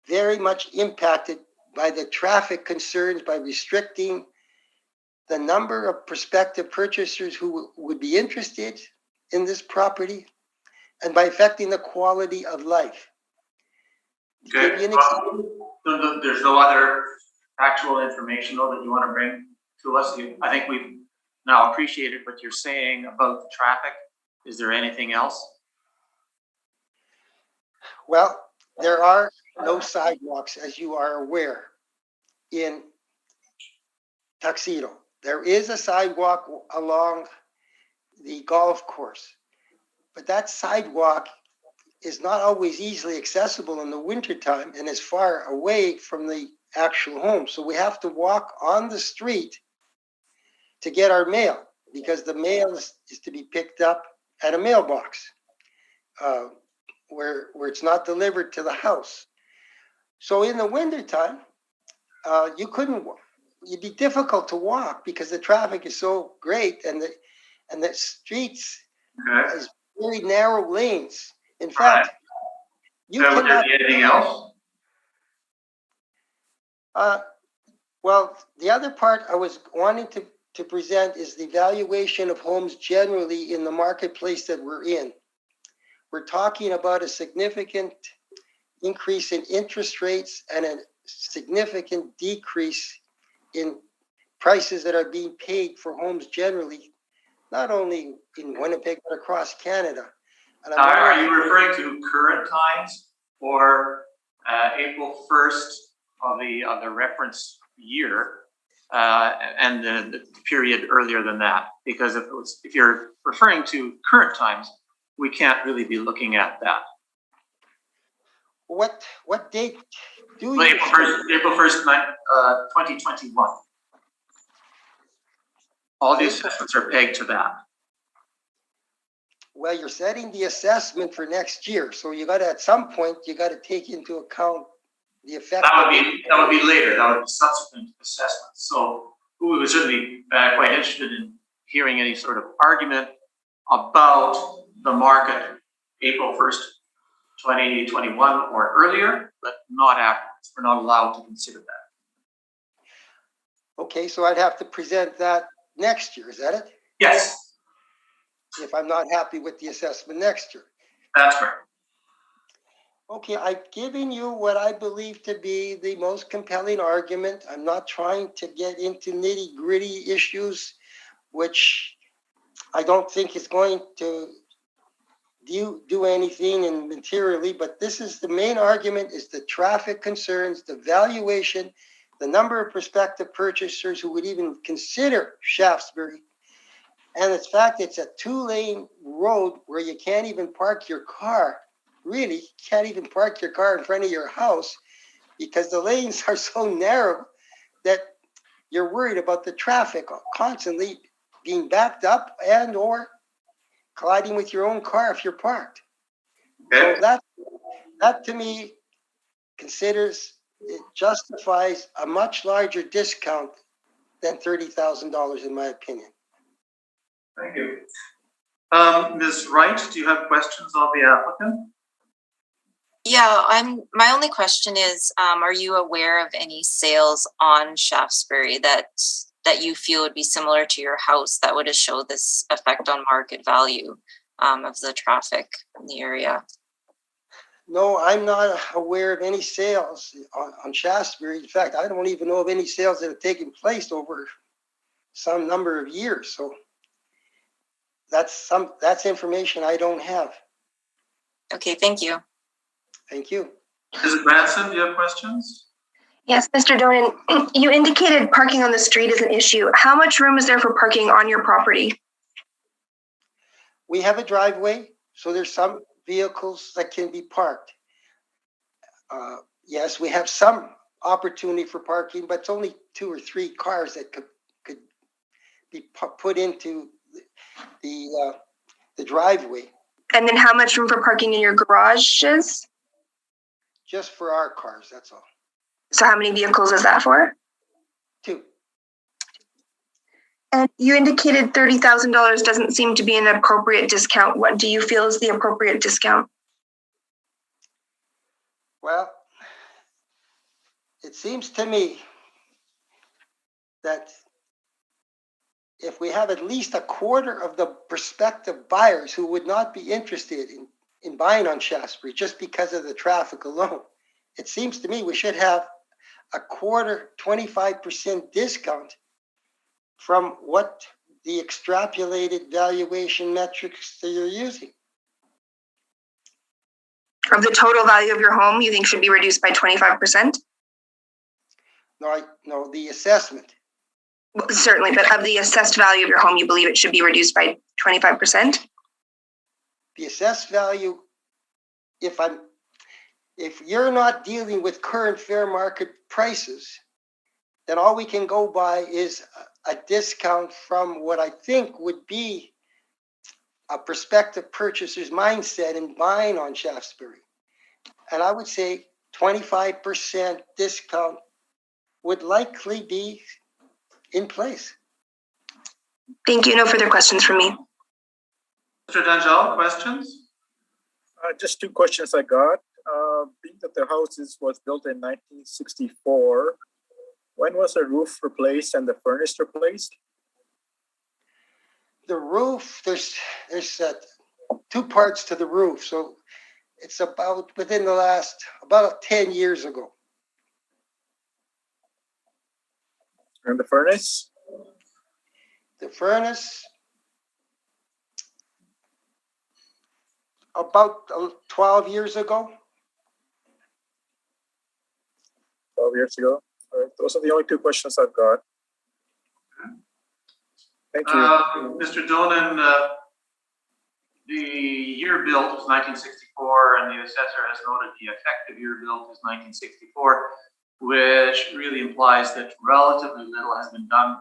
very much impacted by the traffic concerns, by restricting the number of prospective purchasers who would be interested in this property, and by affecting the quality of life. Okay. There's no other actual information though that you want to bring to us. I think we've now appreciated what you're saying about the traffic. Is there anything else? Well, there are no sidewalks, as you are aware, in Tuxedo. There is a sidewalk along the golf course, but that sidewalk is not always easily accessible in the wintertime and is far away from the actual home. So we have to walk on the street to get our mail, because the mail is to be picked up at a mailbox where it's not delivered to the house. So in the wintertime, it'd be difficult to walk because the traffic is so great, and the streets is very narrow lanes. In fact, you so cannot. Anything else? Well, the other part I was wanting to to present is the valuation of homes generally in the marketplace that we're in. We're talking about a significant increase in interest rates and a significant decrease in prices that are being paid for homes generally, not only in Winnipeg, but across Canada. And Are you referring to current times or April 1st of the reference year and the period earlier than that? Because if you're referring to current times, we can't really be looking at that. What date do you? April 1st, 2021. All the assessments are pegged to that. Well, you're setting the assessment for next year, so you got to, at some point, you got to take into account the effect. That would be later. That would be subsequent assessments. So we would certainly be quite interested in hearing any sort of argument about the market April 1st, 2021 or earlier, but not afterwards. We're not allowed to consider that. Okay, so I'd have to present that next year. Is that it? Yes. If I'm not happy with the assessment next year. That's right. Okay, I've given you what I believe to be the most compelling argument. I'm not trying to get into nitty-gritty issues, which I don't think is going to do anything in materially, but this is the main argument: is the traffic concerns, the valuation, the number of prospective purchasers who would even consider Shaftesbury. And in fact, it's a 2-lane road where you can't even park your car. Really, you can't even park your car in front of your house because the lanes are so narrow that you're worried about the traffic constantly being backed up and or colliding with your own car if you're parked. Okay. So that to me it justifies a much larger discount than $30,000 in my opinion. Thank you. Ms. Wright, do you have questions of the applicant? Yeah, my only question is, are you aware of any sales on Shaftesbury that you feel would be similar to your house that would show this effect on market value of the traffic in the area? No, I'm not aware of any sales on Shaftesbury. In fact, I don't even know of any sales that have taken place over some number of years. So that's information I don't have. Okay, thank you. Thank you. Mrs. Branson, do you have questions? Yes, Mr. Donan, you indicated parking on the street is an issue. How much room is there for parking on your property? We have a driveway, so there's some vehicles that can be parked. Yes, we have some opportunity for parking, but it's only 2 or 3 cars that could be put into the driveway. And then how much room for parking in your garages? Just for our cars, that's all. So how many vehicles is that for? 2. And you indicated $30,000 doesn't seem to be an appropriate discount. What do you feel is the appropriate discount? Well, it seems to me that if we have at least a quarter of the prospective buyers who would not be interested in buying on Shaftesbury just because of the traffic alone, it seems to me we should have a quarter, 25% discount from what the extrapolated valuation metrics that you're using. Of the total value of your home, you think should be reduced by 25%? No, the assessment. Well, certainly, but of the assessed value of your home, you believe it should be reduced by 25%? The assessed value, if you're not dealing with current fair market prices, then all we can go by is a discount from what I think would be a prospective purchaser's mindset in buying on Shaftesbury. And I would say 25% discount would likely be in place. Thank you. No further questions from me. Mr. Danjal, questions? Just 2 questions I got. Being that the house was built in 1964, when was the roof replaced and the furnace replaced? The roof, there's 2 parts to the roof, so it's about within the last, about 10 years ago. And the furnace? The furnace, about 12 years ago. 12 years ago. All right, those are the only 2 questions I've got. Thank you. Mr. Donan, the year built was 1964, and the assessor has noted the effective year built is 1964, which really implies that relatively little has been done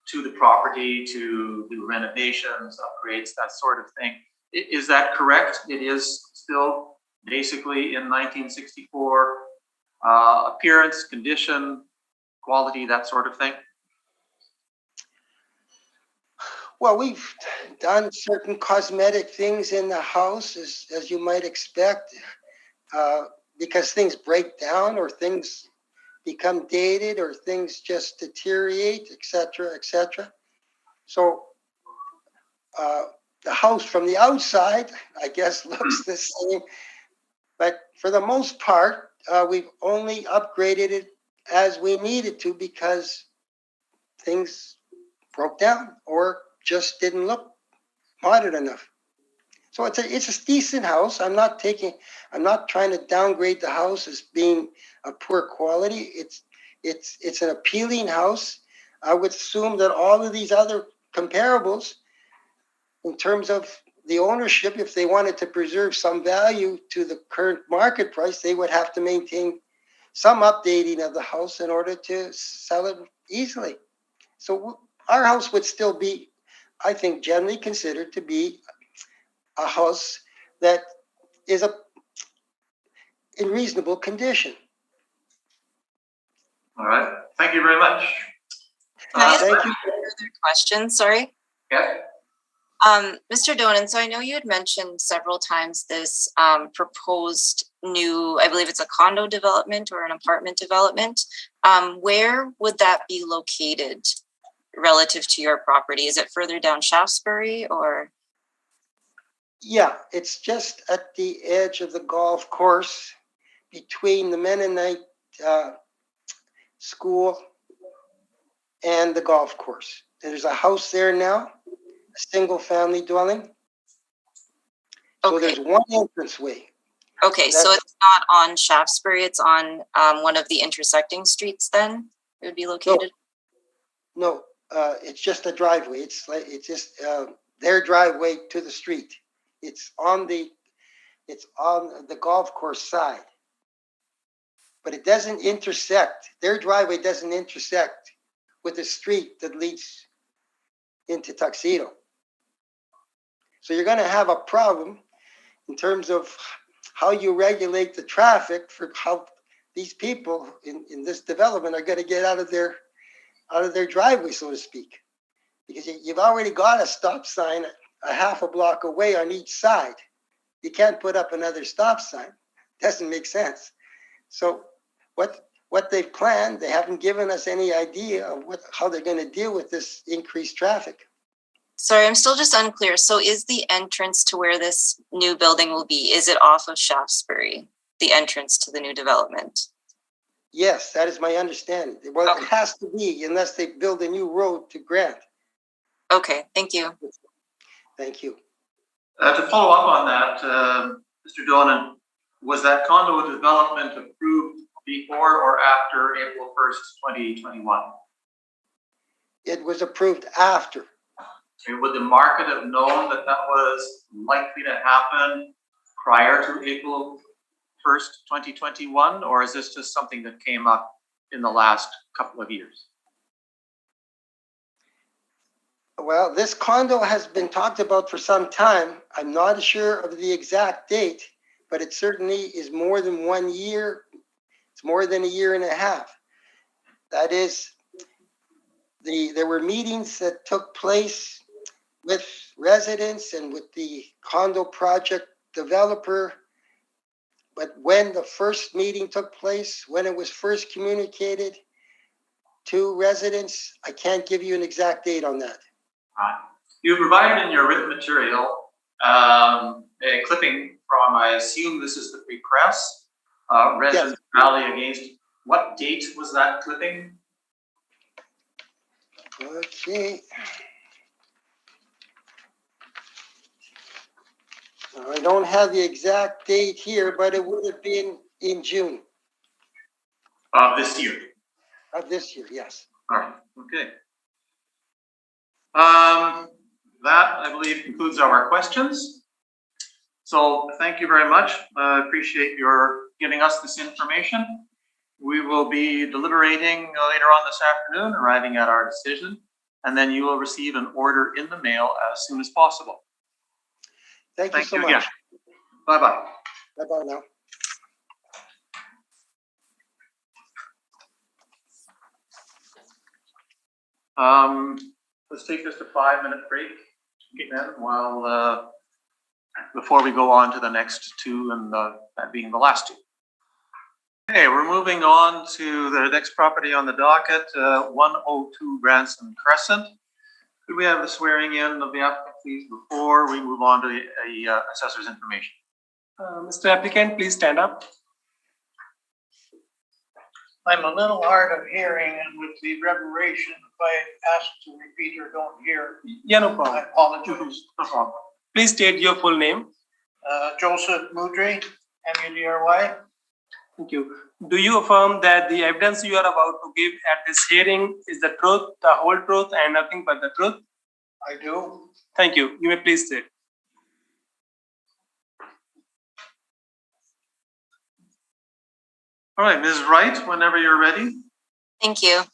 to the property to do renovations, upgrades, that sort of thing. Is that correct? It is still basically in 1964 appearance, condition, quality, that sort of thing? Well, we've done certain cosmetic things in the house, as you might expect, because things break down or things become dated or things just deteriorate, et cetera, et cetera. So the house from the outside, I guess, looks the same. But for the most part, we've only upgraded it as we needed to because things broke down or just didn't look modern enough. So it's a decent house. I'm not trying to downgrade the house as being a poor quality. It's an appealing house. I would assume that all of these other comparables, in terms of the ownership, if they wanted to preserve some value to the current market price, they would have to maintain some updating of the house in order to sell it easily. So our house would still be, I think, generally considered to be a house that is in reasonable condition. All right. Thank you very much. Can I ask Thank you. further question? Sorry. Yeah. Mr. Donan, so I know you had mentioned several times this proposed new, I believe it's a condo development or an apartment development. Where would that be located relative to your property? Is it further down Shaftesbury or? Yeah, it's just at the edge of the golf course between the Mennonite school and the golf course. There's a house there now, a single family dwelling. So Okay. there's one entranceway. Okay, so it's not on Shaftesbury, it's on one of the intersecting streets then it would be located? No, it's just a driveway. It's just their driveway to the street. It's on the golf course side. But it doesn't intersect. Their driveway doesn't intersect with the street that leads into Tuxedo. So you're going to have a problem in terms of how you regulate the traffic for how these people in this development are going to get out of their driveway, so to speak. Because you've already got a stop sign a half a block away on each side. You can't put up another stop sign. Doesn't make sense. So what they've planned, they haven't given us any idea of how they're going to deal with this increased traffic. Sorry, I'm still just unclear. So is the entrance to where this new building will be, is it off of Shaftesbury, the entrance to the new development? Yes, that is my understanding. Well, It has to be unless they build a new road to Grant. Okay, thank you. Thank you. To follow up on that, Mr. Donan, was that condo development approved before or after April 1st, 2021? It was approved after. Would the market have known that that was likely to happen prior to April 1st, 2021? Or is this just something that came up in the last couple of years? Well, this condo has been talked about for some time. I'm not sure of the exact date, but it certainly is more than 1 year. It's more than a year and a half. That is, there were meetings that took place with residents and with the condo project developer. But when the first meeting took place, when it was first communicated to residents, I can't give you an exact date on that. You provided in your written material a clipping from, I assume this is the Free Press, residents rally against. What date was that clipping? Okay. I don't have the exact date here, but it would have been in June Of this year. of this year, yes. All right, okay. That, I believe, concludes our questions. So thank you very much. I appreciate your giving us this information. We will be deliberating later on this afternoon, arriving at our decision, and then you will receive an order in the mail as soon as possible. Thank you so again. much. Bye-bye. Bye-bye now. Let's take just a 5-minute break then, while before we go on to the next two, and that being the last two. Okay, we're moving on to the next property on the docket, 102 Branson Crescent. Could we have the swearing in of the applicant, please, before we move on to the assessor's information? Mr. Applicant, please stand up. I'm a little hard of hearing, and with the reverberation, if I ask to repeat or don't hear, Yeah, no I problem. apologize. No problem. Please state your full name. Joseph Mudry, M-U-D-R-Y. Thank you. Do you affirm that the evidence you are about to give at this hearing is the truth, the whole truth, and nothing but the truth? I do. Thank you. You may please state. All right, Ms. Wright, whenever you're ready. Thank you.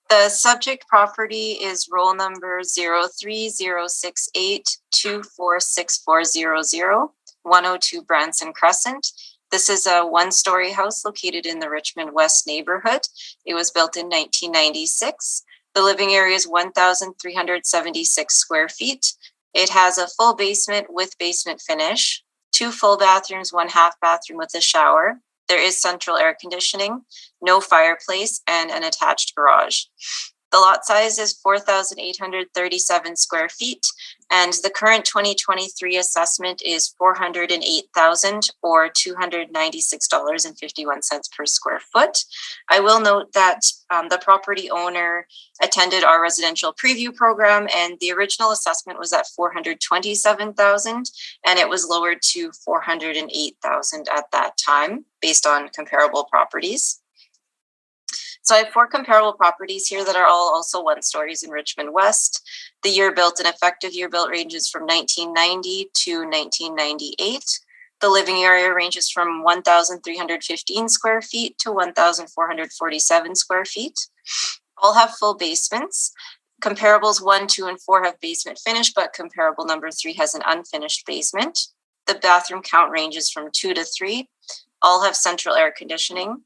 The subject property is roll number 03068246400, 102 Branson Crescent. This is a one-story house located in the Richmond West neighborhood. It was built in 1996. The living area is 1,376 square feet. It has a full basement with basement finish, 2 full bathrooms, 1 half bathroom with a shower. There is central air conditioning, no fireplace, and an attached garage. The lot size is 4,837 square feet, and the current 2023 assessment is $408,000 or $296.51 per square foot. I will note that the property owner attended our residential preview program, and the original assessment was at $427,000, and it was lowered to $408,000 at that time based on comparable properties. So I have 4 comparable properties here that are all also one stories in Richmond West. The year built and effective year built ranges from 1990 to 1998. The living area ranges from 1,315 square feet to 1,447 square feet. All have full basements. Comparables 1, 2, and 4 have basement finish, but comparable number 3 has an unfinished basement. The bathroom count ranges from 2 to 3. All have central air conditioning.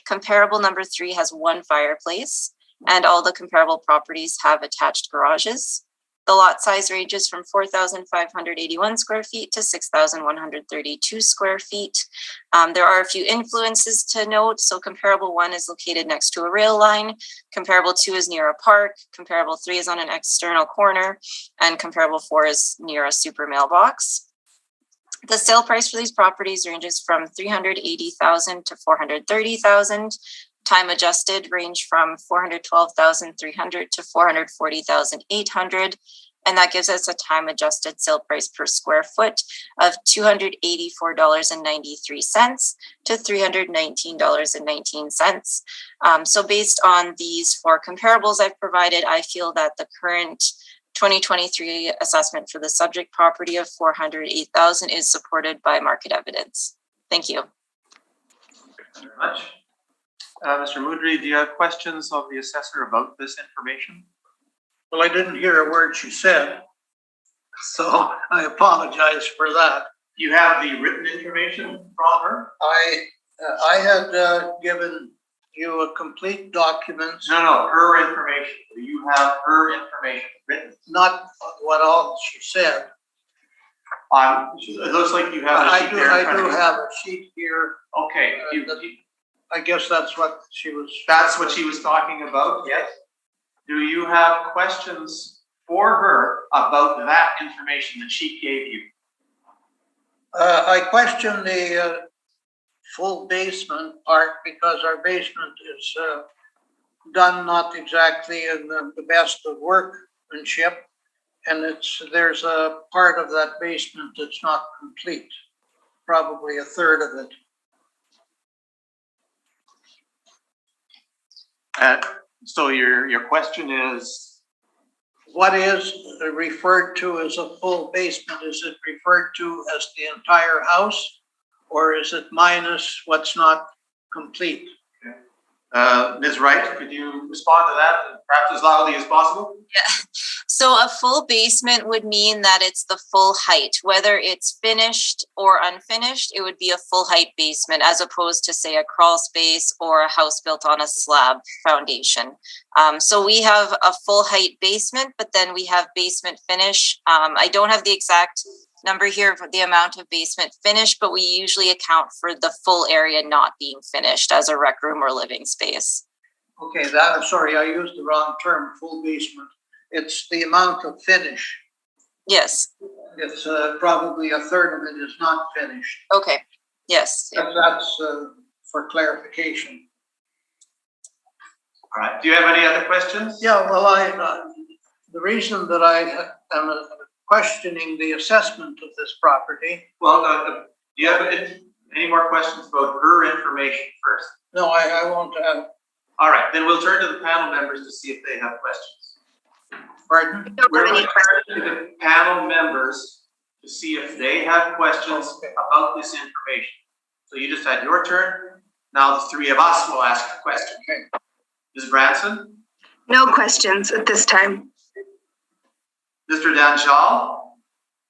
Comparable number 3 has 1 fireplace, and all the comparable properties have attached garages. The lot size ranges from 4,581 square feet to 6,132 square feet. There are a few influences to note. So comparable 1 is located next to a rail line. Comparable 2 is near a park. Comparable 3 is on an external corner, and comparable 4 is near a super mailbox. The sale price for these properties ranges from $380,000 to $430,000. Time adjusted range from $412,300 to $440,800. And that gives us a time adjusted sale price per square foot of $284.93 to $319.19. So based on these 4 comparables I've provided, I feel that the current 2023 assessment for the subject property of $408,000 is supported by market evidence. Thank you. Thank you very much. Mr. Mudry, do you have questions of the assessor about this information? Well, I didn't hear a word she said, so I apologize for that. Do you have the written information from her? I had given you a complete document. No, her information. Do you have her information written? Not what all she said. It looks like you have a sheet there. I do have a sheet here. Okay. I guess that's what she was. That's what she was talking about, yes. Do you have questions for her about that information that she gave you? I question the full basement part because our basement is done not exactly in the best of workmanship. And there's a part of that basement that's not complete, probably a third of it. So your question is? What is referred to as a full basement? Is it referred to as the entire house? Or is it minus what's not complete? Ms. Wright, could you respond to that perhaps as loudly as possible? Yeah. So a full basement would mean that it's the full height, whether it's finished or unfinished, it would be a full height basement as opposed to say a crawl space or a house built on a slab foundation. So we have a full height basement, but then we have basement finish. I don't have the exact number here for the amount of basement finish, but we usually account for the full area not being finished as a rec room or living space. Okay, I'm sorry, I used the wrong term, full basement. It's the amount of finish. Yes. It's probably a third of it is not finished. Okay. Yes. That's for clarification. All right. Do you have any other questions? Yeah, well, the reason that I am questioning the assessment of this property. Well, do you have any more questions about her information first? No, I won't have. All right, then we'll turn to the panel members to see if they have questions. Pardon? We're going to turn to the panel members to see if they have questions about this information. So you just had your turn. Now the three of us will ask a question. Okay. Ms. Branson? No questions at this time. Mr. Danshall?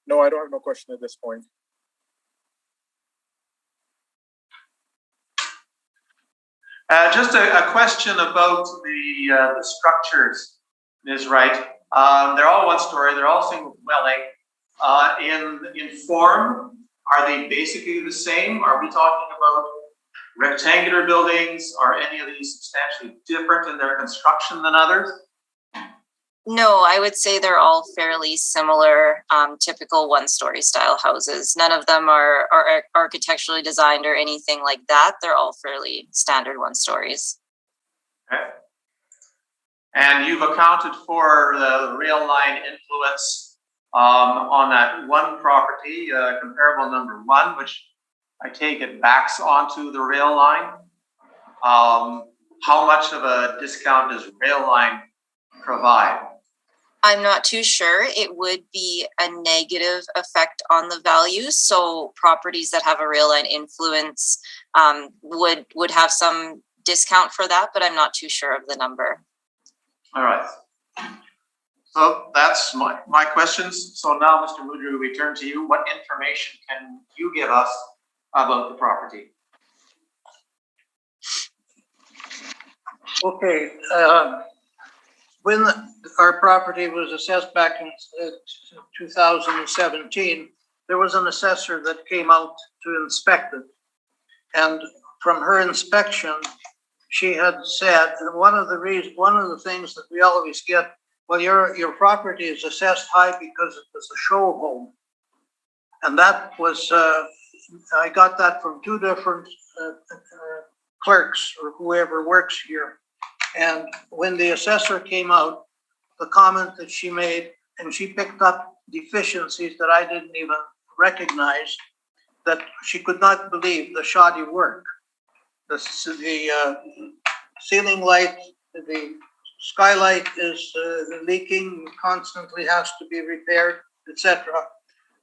No, I don't have no question at this point. Just a question about the structures, Ms. Wright. They're all one story, they're all single dwelling. In form, are they basically the same? Are we talking about rectangular buildings? Are any of these substantially different in their construction than others? No, I would say they're all fairly similar, typical one-story style houses. None of them are architecturally designed or anything like that. They're all fairly standard one-stories. Okay. And you've accounted for the rail line influence on that one property, comparable number one, which I take it backs onto the rail line. How much of a discount does rail line provide? I'm not too sure. It would be a negative effect on the value. So properties that have a rail line influence would have some discount for that, but I'm not too sure of the number. All right. So that's my questions. So now, Mr. Mudru, we turn to you. What information can you give us about the property? Okay. When our property was assessed back in 2017, there was an assessor that came out to inspect it. And from her inspection, she had said, and one of the things that we always get, well, your property is assessed high because it was a show home. And that was, I got that from two different clerks or whoever works here. And when the assessor came out, the comment that she made, and she picked up deficiencies that I didn't even recognize, that she could not believe the shoddy work. The ceiling light, the skylight is leaking, constantly has to be repaired, etc.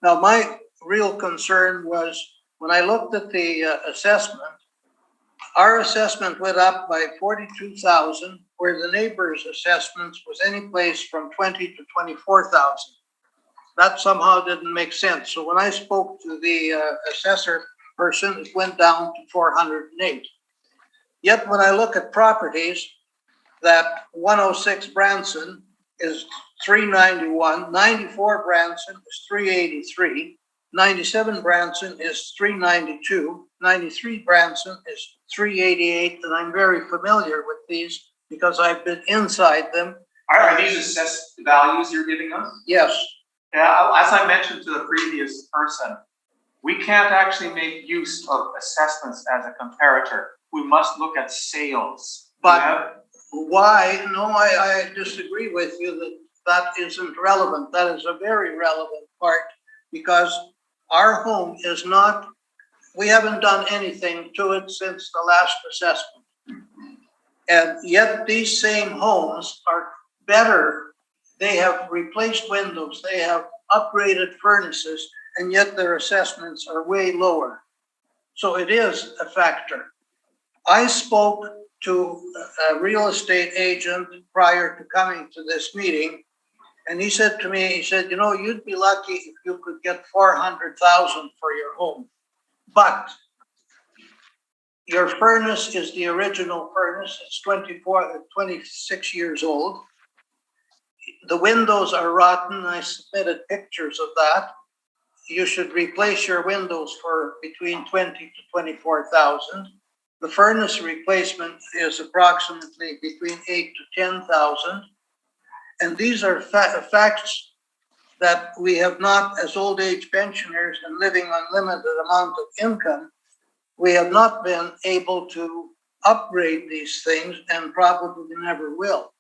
Now, my real concern was when I looked at the assessment, our assessment went up by 42,000, where the neighbors' assessments was any place from 20 to 24,000. That somehow didn't make sense. So when I spoke to the assessor person, it went down to 408. Yet when I look at properties, that 106 Branson is 391, 94 Branson is 383, 97 Branson is 392, 93 Branson is 388, and I'm very familiar with these because I've been inside them. Are Are these assessed values you're giving us? Yes, Yeah, as I mentioned to the previous person, we can't actually make use of assessments as a comparator. We must look at sales. but why? No, I disagree with you that that isn't relevant. That is a very relevant part because our home is not, we haven't done anything to it since the last assessment. And yet these same homes are better. They have replaced windows, they have upgraded furnaces, and yet their assessments are way lower. So it is a factor. I spoke to a real estate agent prior to coming to this meeting, and he said to me, he said, you know, you'd be lucky if you could get 400,000 for your home. But your furnace is the original furnace. It's 26 years old. The windows are rotten. I submitted pictures of that. You should replace your windows for between 20 to 24,000. The furnace replacement is approximately between 8 to 10,000. And these are facts that we have not, as old age pensioners and living on limited amount of income, we have not been able to upgrade these things and probably never will.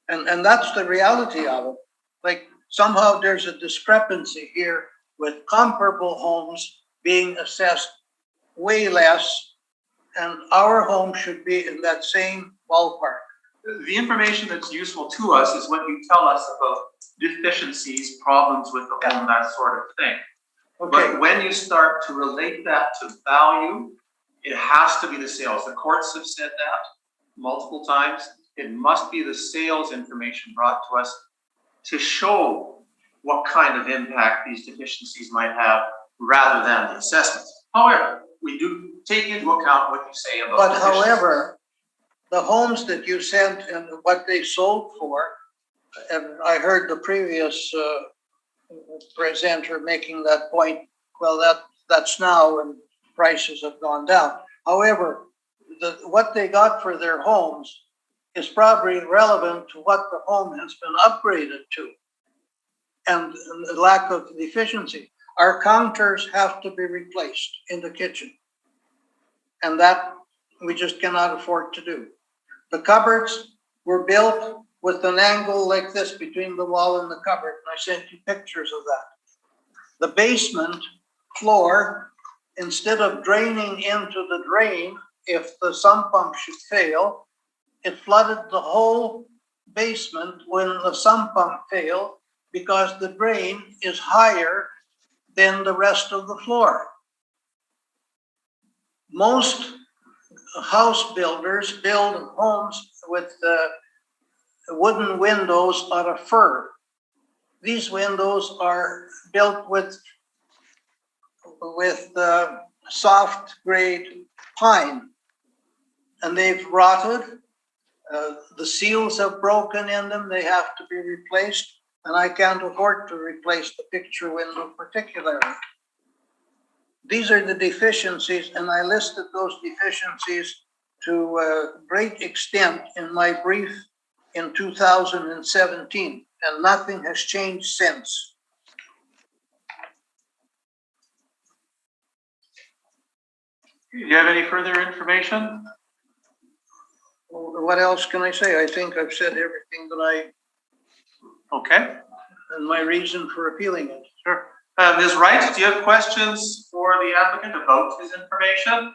And that's the reality of it. Like somehow there's a discrepancy here with comparable homes being assessed way less, and our home should be in that same ballpark. The information that's useful to us is what you tell us about deficiencies, problems with the home, that sort of thing. Okay, But when you start to relate that to value, it has to be the sales. The courts have said that multiple times. It must be the sales information brought to us to show what kind of impact these deficiencies might have rather than the assessments. However, we do take into account what you say about but deficiencies. however, the homes that you sent and what they sold for, and I heard the previous presenter making that point, well, that's now and prices have gone down. However, what they got for their homes is probably relevant to what the home has been upgraded to and the lack of efficiency. Our counters have to be replaced in the kitchen, and that we just cannot afford to do. The cupboards were built with an angle like this between the wall and the cupboard, and I sent you pictures of that. The basement floor, instead of draining into the drain, if the sump pump should fail, it flooded the whole basement when the sump pump failed because the drain is higher than the rest of the floor. Most house builders build homes with wooden windows out of fir. These windows are built with soft grade pine, and they've rotted. The seals have broken in them. They have to be replaced, and I can't afford to replace the picture window particularly. These are the deficiencies, and I listed those deficiencies to a great extent in my brief in 2017, and nothing has changed since. Do you have any further information? What else can I say? I think I've said everything that Okay, and my reason for appealing it. sure. Ms. Wright, do you have questions for the applicant about his information?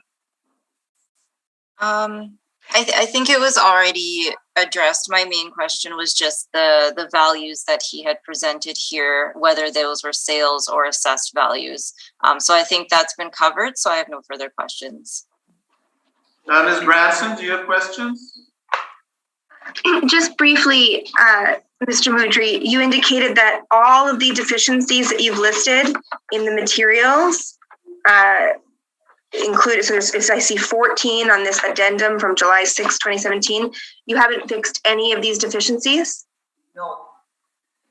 I think it was already addressed. My main question was just the values that he had presented here, whether those were sales or assessed values. So I think that's been covered, so I have no further questions. Ms. Branson, do you have questions? Just briefly, Mr. Moudry, you indicated that all of the deficiencies that you've listed in the materials included, so I see 14 on this addendum from July 6, 2017. You haven't fixed any of these deficiencies? No,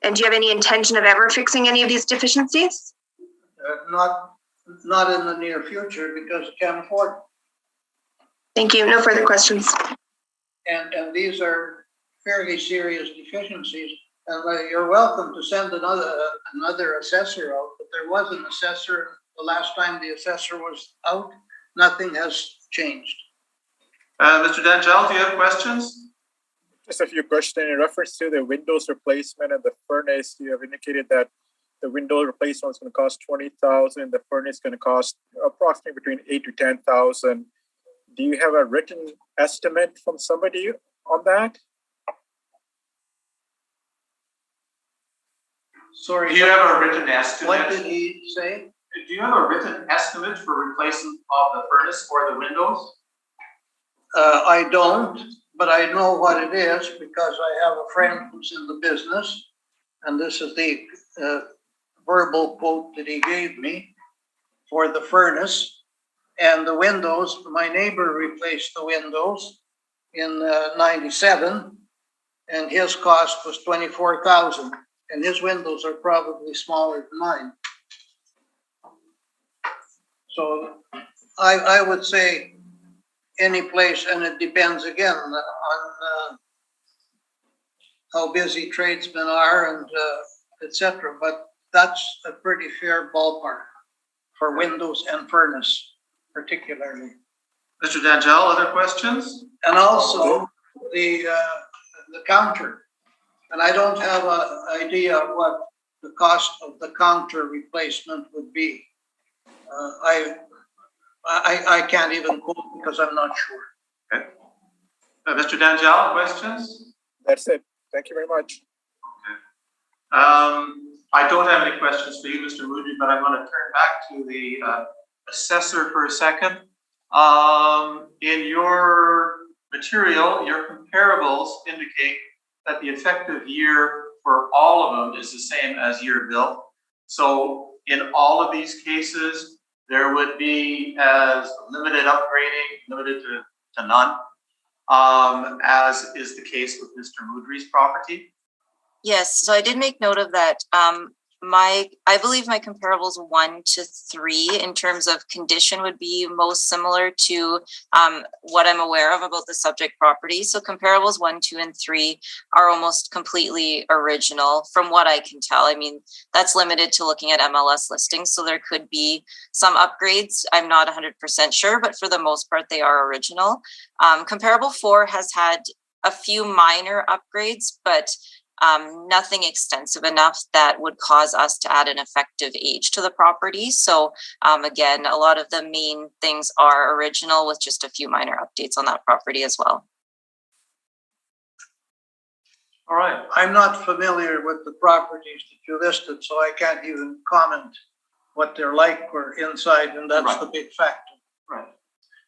And do you have any intention of ever fixing any of these deficiencies? not in the near future because I can't afford it. Thank you. No further questions. And these are fairly serious deficiencies. And you're welcome to send another assessor out, but there was an assessor, the last time the assessor was out, nothing has changed. Mr. Danjal, do you have questions? Just a few questions in reference to the windows replacement and the furnace. You have indicated that the window replacement is going to cost $20,000. The furnace is going to cost approximately between $8,000 to $10,000. Do you have a written estimate from somebody on that? Sorry. Do you have a written estimate? What did he say? Do you have a written estimate for replacement of the furnace or the windows? I don't, but I know what it is because I have a friend who's in the business, and this is the verbal quote that he gave me for the furnace and the windows. My neighbor replaced the windows in '97, and his cost was $24,000, and his windows are probably smaller than mine. So I would say any place, and it depends again on how busy tradesmen are and etc. But that's a pretty fair ballpark for windows and furnace, particularly. Mr. Danjal, other questions? And also the counter. And I don't have an idea what the cost of the counter replacement would be. I can't even quote because I'm not sure. Okay. Mr. Danjal, questions? That's it. Thank you very much. Okay. I don't have any questions for you, Mr. Moody, but I'm going to turn back to the assessor for a second. In your material, your comparables indicate that the effective year for all of them is the same as year built. So in all of these cases, there would be as limited upgrading, limited to none, as is the case with Mr. Moodry's property. Yes, so I did make note of that. I believe my comparables 1 to 3 in terms of condition would be most similar to what I'm aware of about the subject property. So comparables 1, 2, and 3 are almost completely original from what I can tell. I mean, that's limited to looking at MLS listings. So there could be some upgrades. I'm not 100% sure, but for the most part, they are original. Comparable 4 has had a few minor upgrades, but nothing extensive enough that would cause us to add an effective age to the property. So again, a lot of the main things are original with just a few minor updates on that property as well. All right. I'm not familiar with the properties that you listed, so I can't even comment what they're like or inside, and that's Right. the big factor. Right.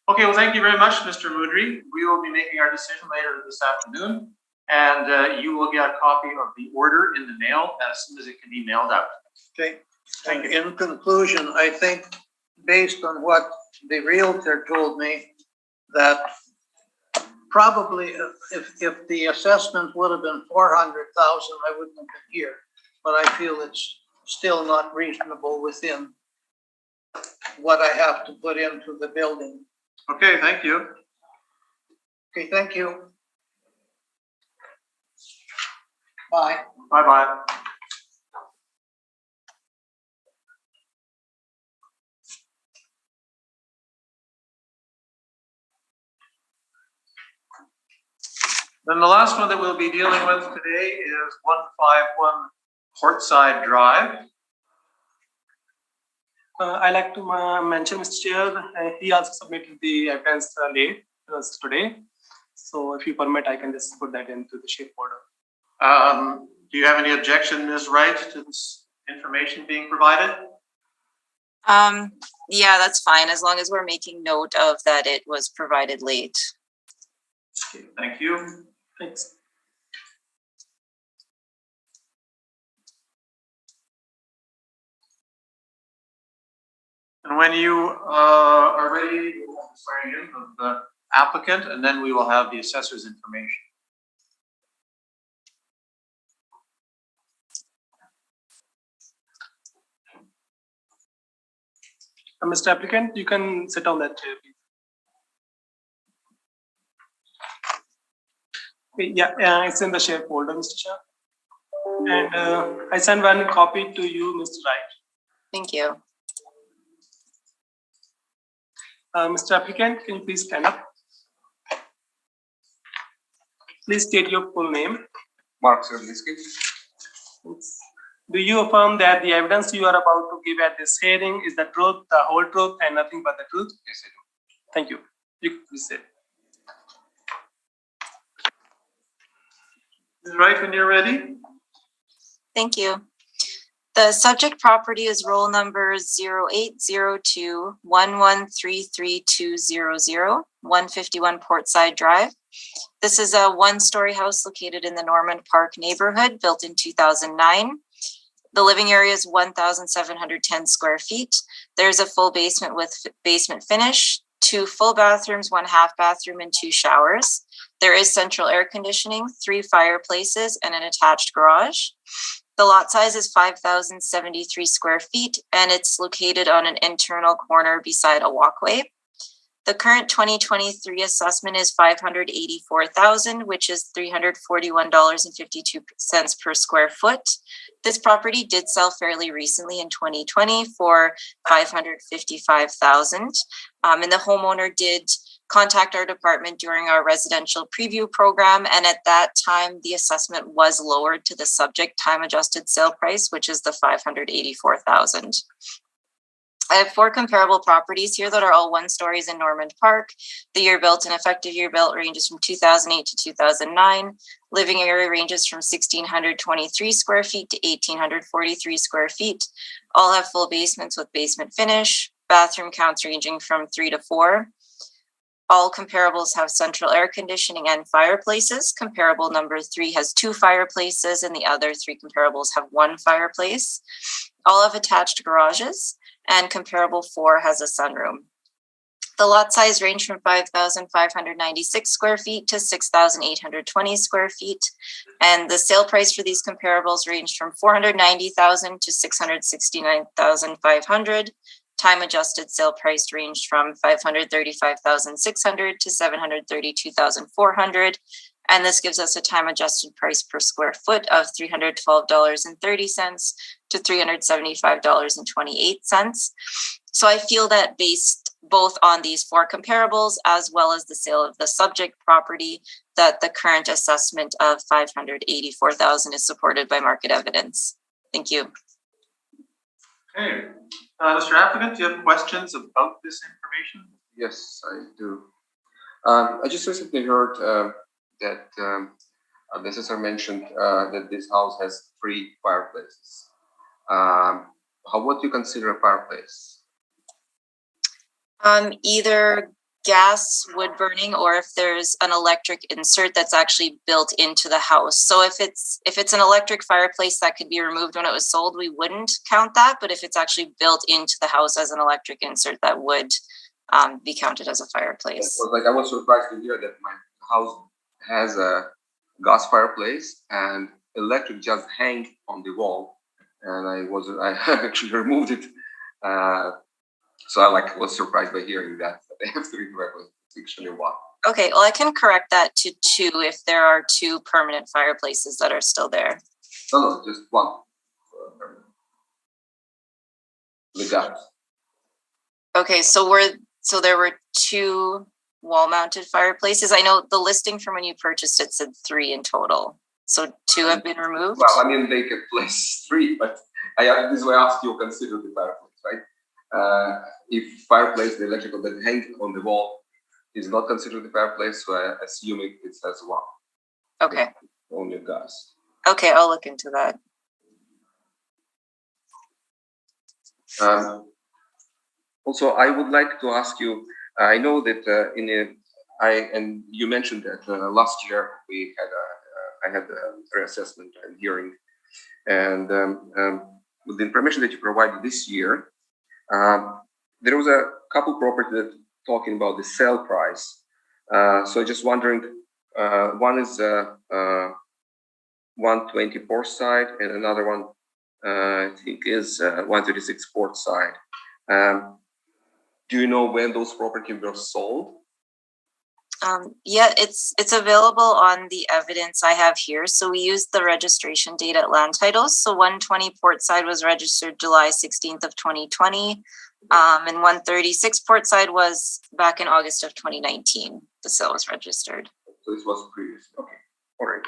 Okay, well, thank you very much, Mr. Moodry. We will be making our decision later this afternoon. And you will get a copy of the order in the mail as soon as it can be mailed out. Okay. Thank you. In conclusion, I think based on what the realtor told me, that probably if the assessment would have been 400,000, I wouldn't have been here. But I feel it's still not reasonable within what I have to put into the building. Okay, thank you. Okay, thank you. Bye. Bye-bye. Then the last one that we'll be dealing with today is 151 Portside Drive. I like to mention, Mr. Chair, he also submitted the evidence late today. So if you permit, I can just put that into the shape order. Do you have any objection, Ms. Wright, to this information being provided? Yeah, that's fine, as long as we're making note of that it was provided late. Okay, thank you. Thanks. And when you are ready, we'll have the swearing in of the applicant, and then we will have the assessor's information. Mr. Applicant, you can sit on that chair, please. Okay, yeah, it's in the share folder, Mr. Shah. And I send one copy to you, Mr. Wright. Thank you. Mr. Applicant, can you please stand up? Please state your full name. Mark Serlinsky. Do you affirm that the evidence you are about to give at this hearing is the truth, the whole truth, and nothing but the truth? Yes, I do. Thank you. You can please say. Right when you're ready. Thank you. The subject property is roll number 0802-1133200, 151 Portside Drive. This is a one-story house located in the Norman Park neighborhood, built in 2009. The living area is 1,710 square feet. There's a full basement with basement finish, 2 full bathrooms, 1 half bathroom, and 2 showers. There is central air conditioning, 3 fireplaces, and an attached garage. The lot size is 5,073 square feet, and it's located on an internal corner beside a walkway. The current 2023 assessment is $584,000, which is $341.52 per square foot. This property did sell fairly recently in 2020 for $555,000. And the homeowner did contact our department during our residential preview program. And at that time, the assessment was lowered to the subject time adjusted sale price, which is the $584,000. I have 4 comparable properties here that are all 1 stories in Norman Park. The year built and effective year built ranges from 2008 to 2009. Living area ranges from 1,623 square feet to 1,843 square feet. All have full basements with basement finish. Bathroom counts ranging from 3 to 4. All comparables have central air conditioning and fireplaces. Comparable number 3 has 2 fireplaces, and the other 3 comparables have 1 fireplace. All have attached garages, and comparable 4 has a sunroom. The lot size range from 5,596 square feet to 6,820 square feet. And the sale price for these comparables ranged from $490,000 to $669,500. Time adjusted sale price ranged from $535,600 to $732,400. And this gives us a time adjusted price per square foot of $312.30 to $375.28. So I feel that based both on these 4 comparables as well as the sale of the subject property, that the current assessment of $584,000 is supported by market evidence. Thank you. Okay. Mr. Applicant, do you have questions about this information? Yes, I do. I just recently heard that the assessor mentioned that this house has 3 fireplaces. What do you consider a fireplace? Either gas, wood burning, or if there's an electric insert that's actually built into the house. So if it's an electric fireplace that could be removed when it was sold, we wouldn't count that. But if it's actually built into the house as an electric insert, that would be counted as a fireplace. I was surprised to hear that my house has a gas fireplace and electric just hang on the wall, and I actually removed it. So I was surprised by hearing that they have 3 fireplaces. It's actually 1. Okay, well, I can correct that to 2 if there are 2 permanent fireplaces that are still there. No, just 1. The gas. Okay, so there were 2 wall-mounted fireplaces. I know the listing from when you purchased it said 3 in total. So 2 have been removed? Well, I mean, they could place 3, but this is why I asked you to consider the fireplace, right? If fireplace, the electrical that hangs on the wall is not considered the fireplace, so I assume it has 1. Okay. Only gas. Okay, I'll look into that. Also, I would like to ask you, I know that and you mentioned that last year I had a reassessment and hearing, and with the information that you provided this year, there was a couple properties that talking about the sale price. So just wondering, one is 120 Portside, and another one I think is 136 Portside. Do you know when those properties were sold? Yeah, it's available on the evidence I have here. So we used the registration date at land titles. So 120 Portside was registered July 16th of 2020. And 136 Portside was back in August of 2019. The sale was registered. So this was previous. Okay, all right.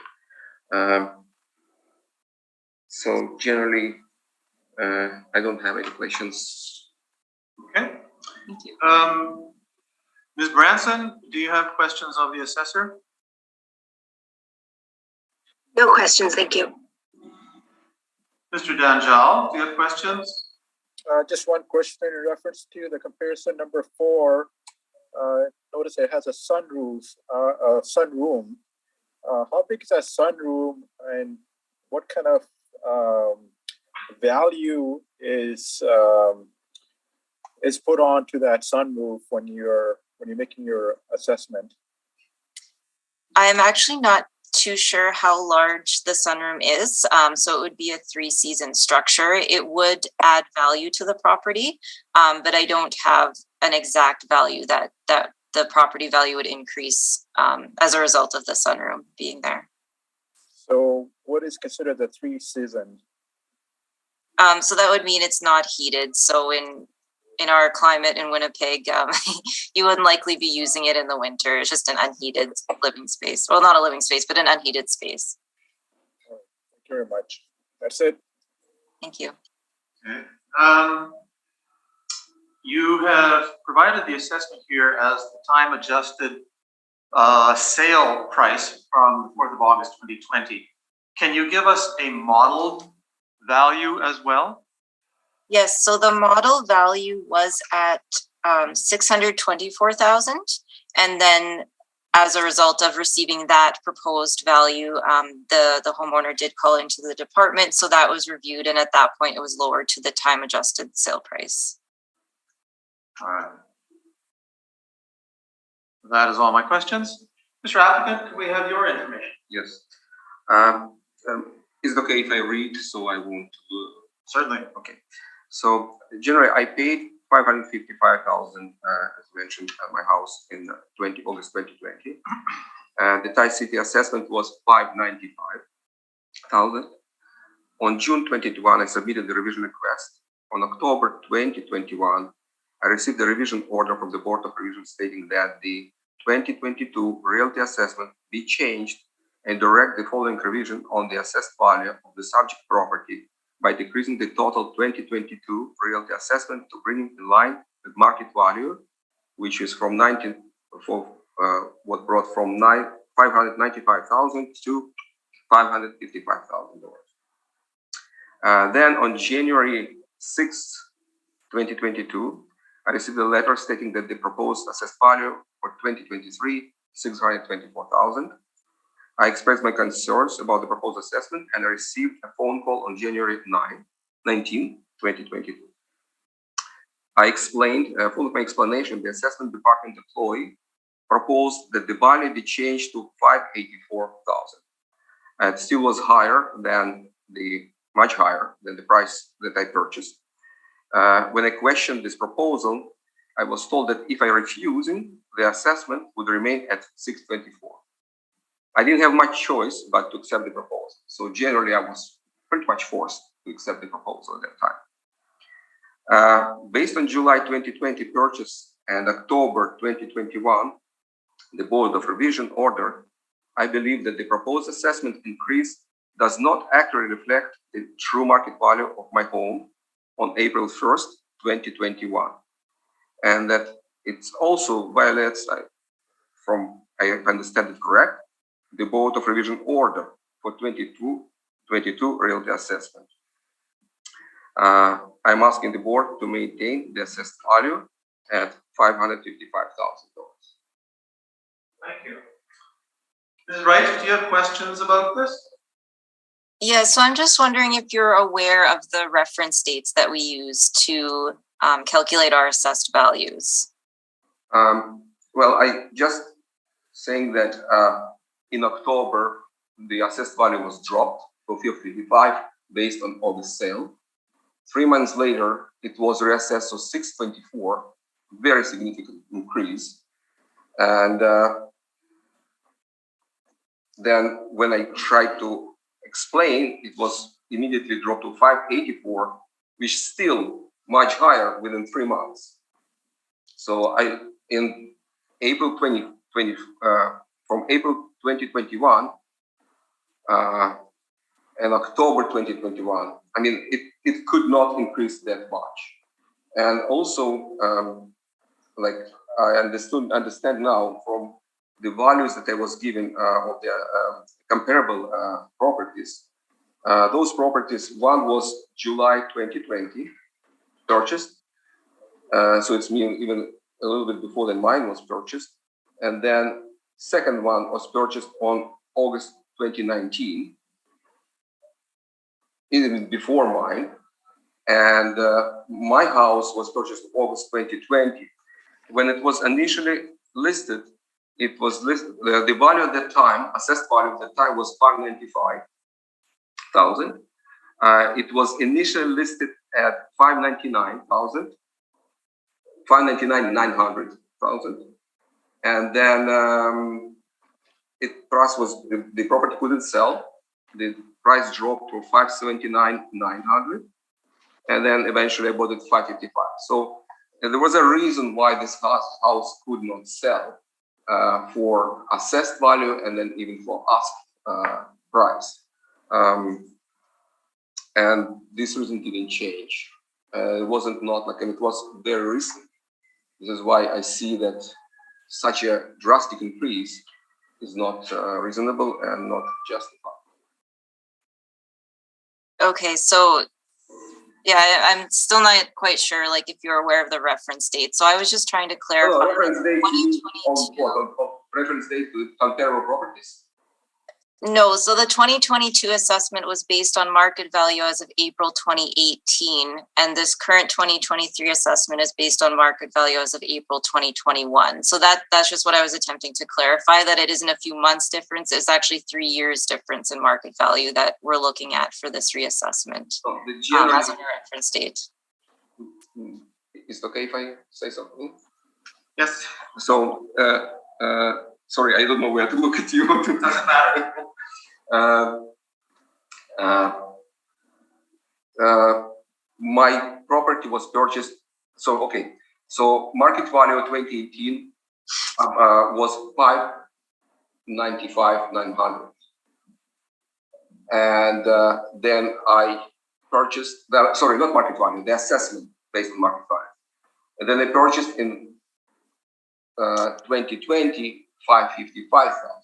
So generally, I don't have any questions. Okay. Thank you. Ms. Branson, do you have questions of the assessor? No questions, thank you. Mr. Danjal, do you have questions? Just one question in reference to the comparison number 4. Notice it has a sunroom. How big is that sunroom, and what kind of value is put onto that sunroof when you're making your assessment? I'm actually not too sure how large the sunroom is. So it would be a 3-season structure. It would add value to the property, but I don't have an exact value that the property value would increase as a result of the sunroom being there. So what is considered the 3-season? So that would mean it's not heated. So in our climate in Winnipeg, you wouldn't likely be using it in the winter. It's just an unheated living space. Well, not a living space, but an unheated space. Thank you very much. That's it. Thank you. Okay. You have provided the assessment here as the time adjusted sale price from the 4th of August 2020. Can you give us a modeled value as well? Yes, so the model value was at 624,000, and then as a result of receiving that proposed value, the homeowner did call into the department, so that was reviewed, and at that point it was lowered to the time adjusted sale price. All right. That is all my questions. Mr. Applicant, can we have your information? Yes. Is it okay if I read so I won't? Certainly. Okay. So generally, I paid 555,000, as mentioned, at my house in August 2020. The Thai City assessment was 595,000. On June 21, I submitted the revision request. On October 2021, I received a revision order from the Board of Revision stating that the 2022 realty assessment be changed and direct the following revision on the assessed value of the subject property by decreasing the total 2022 realty assessment to bring it in line with market value, which is from 595,000 to $555,000. Then on January 6, 2022, I received a letter stating that the proposed assessed value for 2023, $624,000. I expressed my concerns about the proposed assessment and I received a phone call on January 19, 2022. I explained, full of my explanation, the assessment department employee proposed that the value be changed to $584,000. It still was much higher than the price that I purchased. When I questioned this proposal, I was told that if I refusing, the assessment would remain at $624,000. I didn't have much choice but to accept the proposal. So generally, I was pretty much forced to accept the proposal at that time. Based on July 2020 purchase and October 2021, the Board of Revision order, I believe that the proposed assessment increase does not accurately reflect the true market value of my home on April 1st, 2021. And that it also violates, from I understand it correct, the Board of Revision order for 22 realty assessment. I'm asking the board to maintain the assessed value at $555,000. Thank you. Ms. Wright, do you have questions about this? Yeah, so I'm just wondering if you're aware of the reference dates that we use to calculate our assessed values. Well, I just saying that in October, the assessed value was dropped to $555 based on August sale. 3 months later, it was reassessed to $624, very significant increase. And then when I tried to explain, it was immediately dropped to 584, which is still much higher within 3 months. So in April 2020, from April 2021 and October 2021, I mean, it could not increase that much. And also, like I understand now from the values that I was given of the comparable properties. Those properties, one was July 2020 purchased, so it's even a little bit before than mine was purchased, and then second one was purchased on August 2019, even before mine, and my house was purchased August 2020. When it was initially listed, it was listed, the value at that time, assessed value at that time was 595,000. It was initially listed at 599,000, 599,900,000, and then price was the property couldn't sell. The price dropped to 579,900, and then eventually I bought it 555. So there was a reason why this house could not sell for assessed value and then even for asked price. And this reason didn't change. It wasn't not like, and it was very recent. This is why I see that such a drastic increase is not reasonable and not justified. Okay, so yeah, I'm still not quite sure, like, if you're aware of the reference date. So I was just trying to clarify. No, reference date reference date to comparable properties? No, so the 2022 assessment was based on market value as of April 2018, and this current 2023 assessment is based on market value as of April 2021. So that's just what I was attempting to clarify, that it isn't a few months difference, it's actually 3 years difference in market value that we're looking at for this reassessment So as of your reference date. Is it okay if I say something? Yes. So, sorry, I don't know where to look at you. It doesn't matter. My property was purchased. So, okay. So market value 2018 was 595,900. And then I purchased, sorry, not market value, the assessment based on market value. And then I purchased in 2020, 555,000.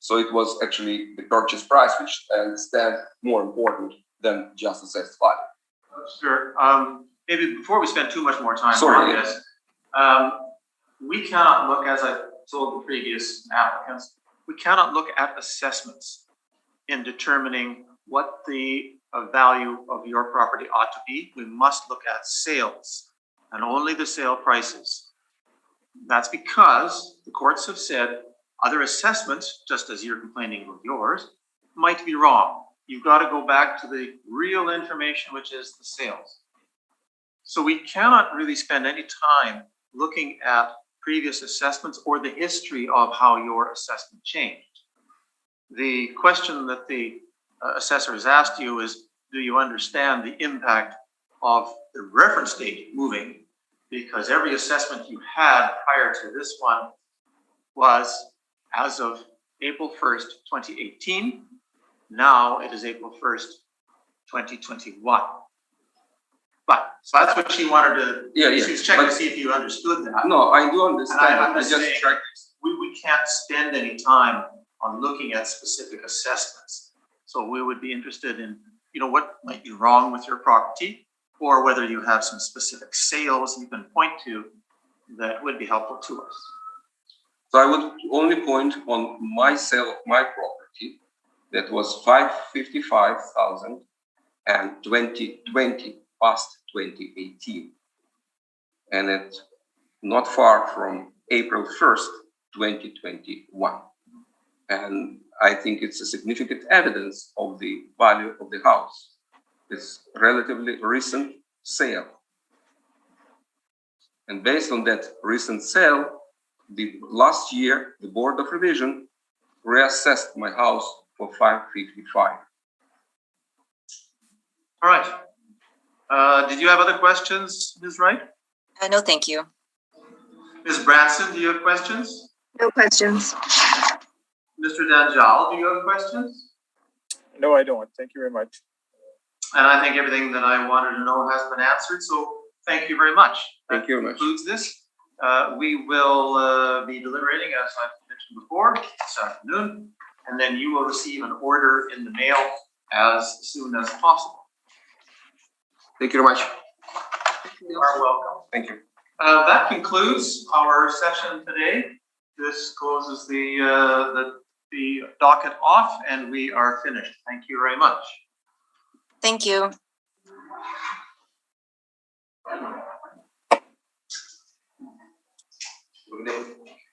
So it was actually the purchase price, which I understand more important than just assessed value. Sure. Maybe before we spend too much more time Sorry, on this, we cannot look, as I told the previous applicants, we cannot look at assessments in determining what the value of your property ought to be. We must look at sales and only the sale prices. That's because the courts have said other assessments, just as you're complaining of yours, might be wrong. You've got to go back to the real information, which is the sales. So we cannot really spend any time looking at previous assessments or the history of how your assessment changed. The question that the assessor has asked you is, do you understand the impact of the reference date moving? Because every assessment you had prior to this one was as of April 1st, 2018. Now it is April 1st, 2021. But, so that's what she wanted to, she was checking to see if you understood that. No, I do understand. I'm just saying, we can't spend any time on looking at specific assessments. So we would be interested in, you know, what might be wrong with your property, or whether you have some specific sales you can point to that would be helpful to us. So I would only point on my sale of my property that was 555,000 and 2020 past 2018. And it's not far from April 1st, 2021. And I think it's a significant evidence of the value of the house. It's relatively recent sale. And based on that recent sale, the last year, the Board of Revision reassessed my house for 555. All right. Did you have other questions, Ms. Wright? No, thank you. Ms. Branson, do you have questions? No questions. Mr. Danjal, do you have questions? No, I don't. Thank you very much. And I think everything that I wanted to know has been answered, so thank you very much. Thank you very much. That concludes this. We will be deliberating, as I've mentioned before, this afternoon, and then you will receive an order in the mail as soon as possible. Thank you very much. You are welcome. Thank you. That concludes our session today. This closes the docket off, and we are finished. Thank you very much. Thank you.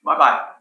Bye-bye.